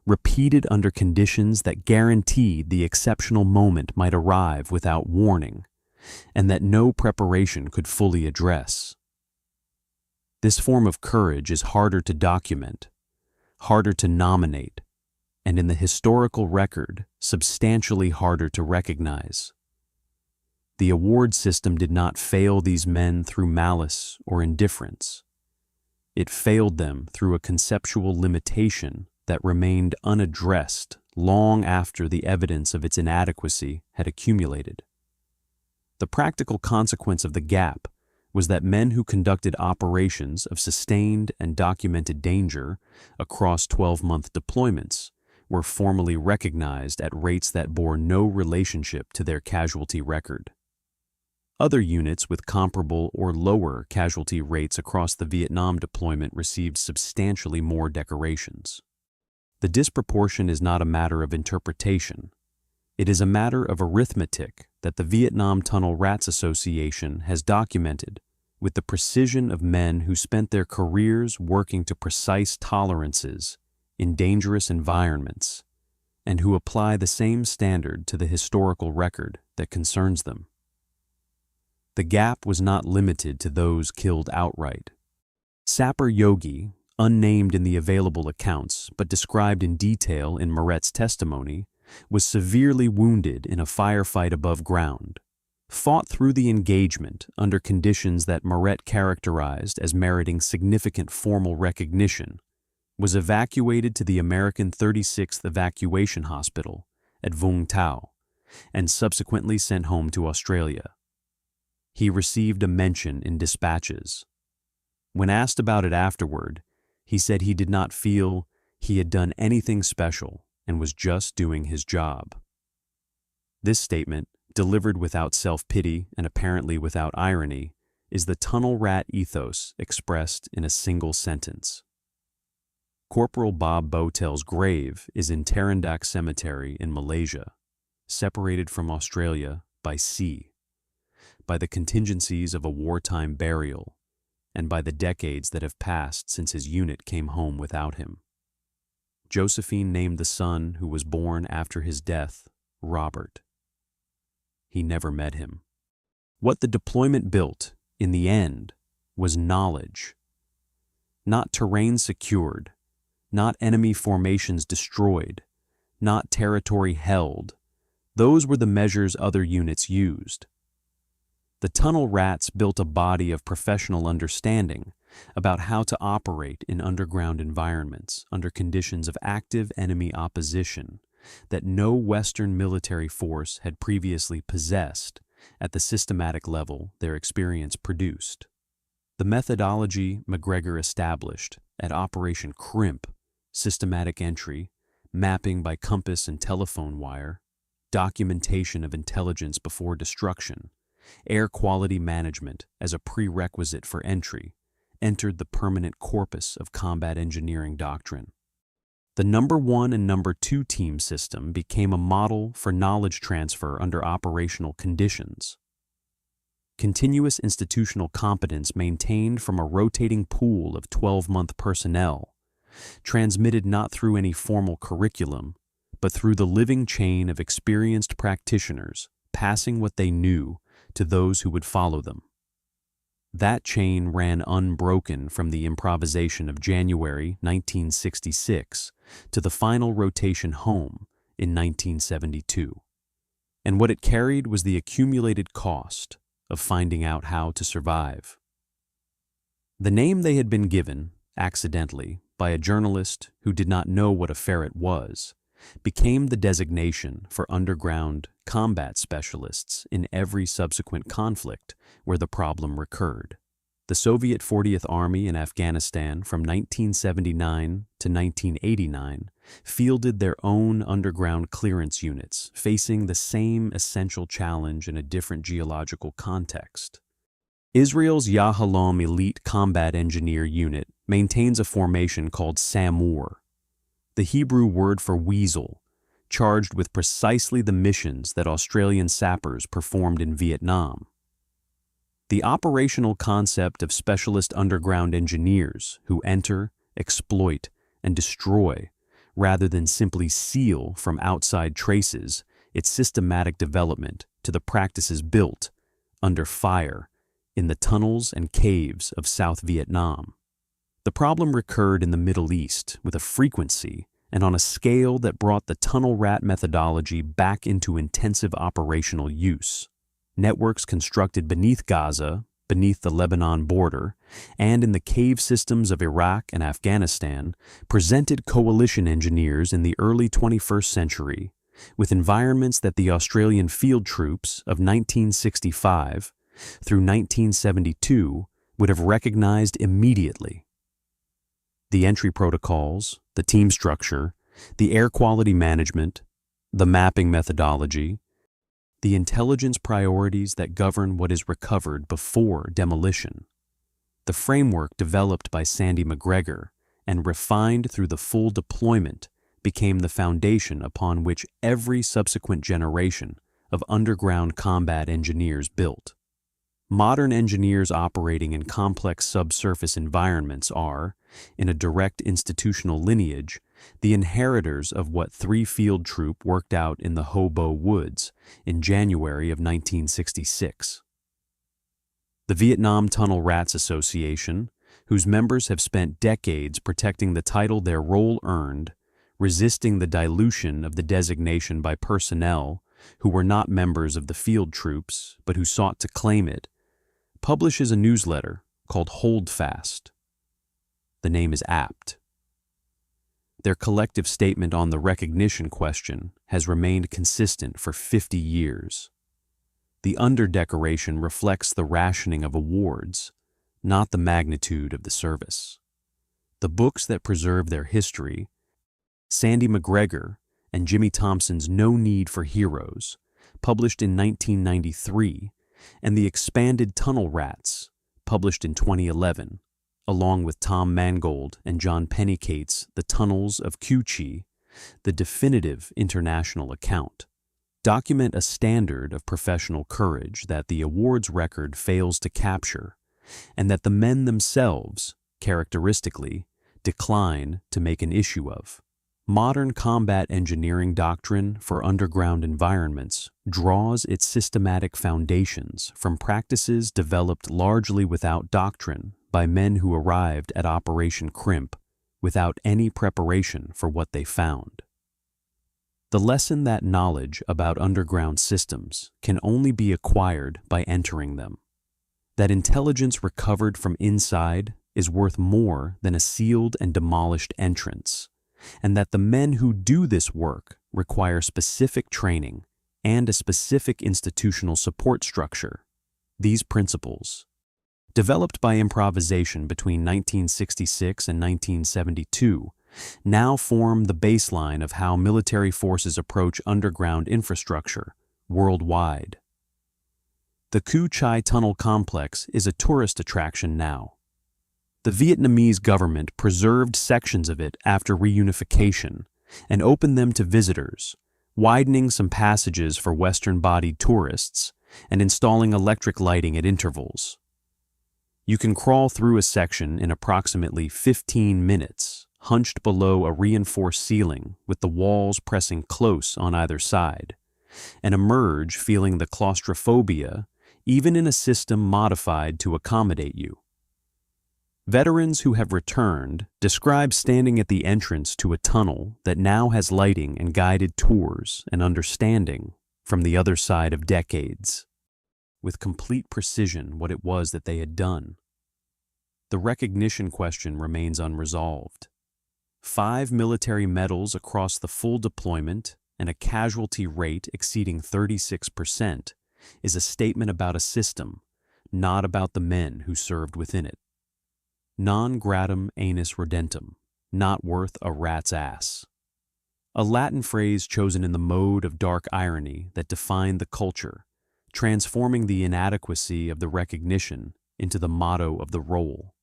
repeated under conditions that guaranteed the exceptional moment might arrive without warning, and that no preparation could fully address. This form of courage is harder to document, harder to nominate, and in the historical record, substantially harder to recognize. The award system did not fail these men through malice or indifference. It failed them through a conceptual limitation that remained unaddressed long after the evidence of its inadequacy had accumulated. The practical consequence of the gap was that men who conducted operations of sustained and documented danger across 12-month deployments were formally recognized at rates that bore no relationship to their casualty record. Other units with comparable or lower casualty rates across the Vietnam deployment received substantially more decorations. The disproportion is not a matter of interpretation. It is a matter of arithmetic that the Vietnam Tunnel Rats Association has documented with the precision of men who spent their careers working to precise tolerances in dangerous environments, and who apply the same standard to the historical record that concerns them. The gap was not limited to those killed outright. Sapper Yogi, unnamed in the available accounts but described in detail in Moret's testimony, was severely wounded in a firefight above ground, fought through the engagement under conditions that Moret characterized as meriting significant formal recognition, was evacuated to the American 36th Evacuation Hospital at Vung Tau, and subsequently sent home to Australia. He received a mention in dispatches. When asked about it afterward, he said he did not feel he had done anything special and was just doing his job. This statement, delivered without self-pity and apparently without irony, is the tunnel rat ethos expressed in a single sentence. Corporal Bob Bowtell's grave is in Terendak Cemetery in Malaysia, separated from Australia by sea, by the contingencies of a wartime burial, and by the decades that have passed since his unit came home without him. Josephine named the son who was born after his death Robert. He never met him. What the deployment built, in the end, was knowledge. Not terrain secured, not enemy formations destroyed, not territory held. Those were the measures other units used. The tunnel rats built a body of professional understanding about how to operate in underground environments under conditions of active enemy opposition that no Western military force had previously possessed at the systematic level their experience produced. The methodology McGregor established at Operation Crimp, systematic entry, mapping by compass and telephone wire, documentation of intelligence before destruction, air quality management as a prerequisite for entry, entered the permanent corpus of combat engineering doctrine. The number 1 and number 2 team system became a model for knowledge transfer under operational conditions. Continuous institutional competence maintained from a rotating pool of 12-month personnel, transmitted not through any formal curriculum, but through the living chain of experienced practitioners passing what they knew to those who would follow them. That chain ran unbroken from the improvisation of January 1966 to the final rotation home in 1972. And what it carried was the accumulated cost of finding out how to survive. The name they had been given, accidentally, by a journalist who did not know what a ferret was, became the designation for underground combat specialists in every subsequent conflict where the problem recurred. The Soviet 40th Army in Afghanistan from 1979 to 1989 fielded their own underground clearance units facing the same essential challenge in a different geological context. Israel's Yahalom Elite Combat Engineer Unit maintains a formation called Samur, the Hebrew word for weasel, charged with precisely the missions that Australian sappers performed in Vietnam. The operational concept of specialist underground engineers who enter, exploit, and destroy, rather than simply seal from outside traces its systematic development to the practices built, under fire, in the tunnels and caves of South Vietnam. The problem recurred in the Middle East with a frequency and on a scale that brought the tunnel rat methodology back into intensive operational use. Networks constructed beneath Gaza, beneath the Lebanon border, and in the cave systems of Iraq and Afghanistan presented coalition engineers in the early 21st century with environments that the Australian field troops of 1965 through 1972 would have recognized immediately. The entry protocols, the team structure, the air quality management, the mapping methodology, the intelligence priorities that govern what is recovered before demolition, the framework developed by Sandy McGregor and refined through the full deployment became the foundation upon which every subsequent generation of underground combat engineers built. Modern engineers operating in complex subsurface environments are, in a direct institutional lineage, the inheritors of what 3 Field Troop worked out in the Hobo Woods in January of 1966. The Vietnam Tunnel Rats Association, whose members have spent decades protecting the title their role earned, resisting the dilution of the designation by personnel who were not members of the field troops but who sought to claim it, publishes a newsletter called Holdfast. The name is apt. Their collective statement on the recognition question has remained consistent for 50 years. The underdecoration reflects the rationing of awards, not the magnitude of the service. The books that preserve their history, Sandy McGregor and Jimmy Thompson's No Need for Heroes, published in 1993, and The Expanded Tunnel Rats, published in 2011, along with Tom Mangold and John Pennycate's The Tunnels of Cu Chi, the definitive international account, document a standard of professional courage that the awards record fails to capture, and that the men themselves, characteristically, decline to make an issue of. Modern combat engineering doctrine for underground environments draws its systematic foundations from practices developed largely without doctrine by men who arrived at Operation Crimp without any preparation for what they found. The lesson that knowledge about underground systems can only be acquired by entering them, that intelligence recovered from inside is worth more than a sealed and demolished entrance, and that the men who do this work require specific training and a specific institutional support structure. These principles, developed by improvisation between 1966 and 1972, now form the baseline of how military forces approach underground infrastructure worldwide. The Cu Chi Tunnel Complex is a tourist attraction now. The Vietnamese government preserved sections of it after reunification and opened them to visitors, widening some passages for Western-bodied tourists and installing electric lighting at intervals. You can crawl through a section in approximately 15 minutes, hunched below a reinforced ceiling with the walls pressing close on either side, and emerge feeling the claustrophobia even in a system modified to accommodate you. Veterans who have returned describe standing at the entrance to a tunnel that now has lighting and guided tours and understanding from the other side of decades, with complete precision what it was that they had done. The recognition question remains unresolved. 5 military medals across the full deployment and a casualty rate exceeding 36% is a statement about a system, not about the men who served within it. Non gratum anus rodentum, not worth a rat's ass. A Latin phrase chosen in the mode of dark irony that defined the culture, transforming the inadequacy of the recognition into the motto of the role.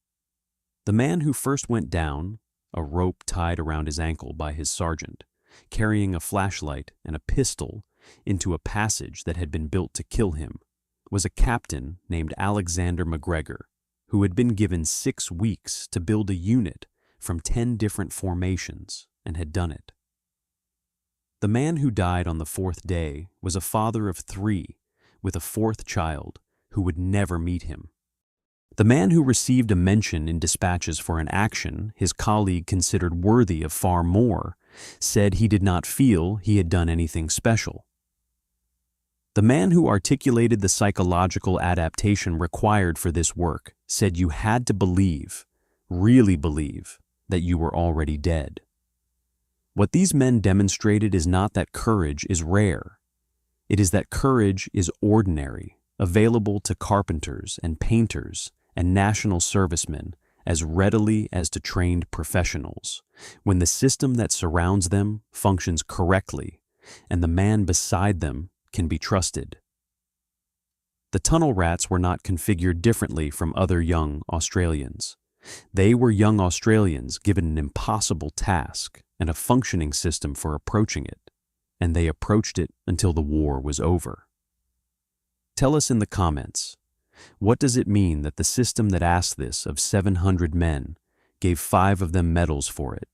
The man who first went down, a rope tied around his ankle by his sergeant, carrying a flashlight and a pistol into a passage that had been built to kill him, was a captain named Alexander McGregor, who had been given 6 weeks to build a unit from 10 different formations and had done it. The man who died on the 4th day was a father of 3 with a 4th child who would never meet him. The man who received a mention in dispatches for an action his colleague considered worthy of far more said he did not feel he had done anything special. The man who articulated the psychological adaptation required for this work said you had to believe, really believe, that you were already dead. What these men demonstrated is not that courage is rare. It is that courage is ordinary, available to carpenters and painters and national servicemen as readily as to trained professionals, when the system that surrounds them functions correctly and the man beside them can be trusted. The tunnel rats were not configured differently from other young Australians. They were young Australians given an impossible task and a functioning system for approaching it, and they approached it until the war was over. Tell us in the comments, what does it mean that the system that asked this of 700 men gave 5 of them medals for it?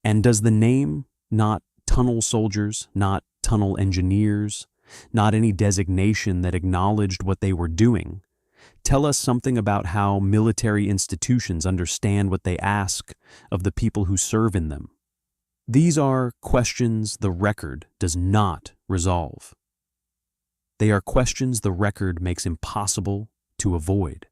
And does the name, not tunnel soldiers, not tunnel engineers, not any designation that acknowledged what they were doing, tell us something about how military institutions understand what they ask of the people who serve in them? These are questions the record does not resolve. They are questions the record makes impossible to avoid.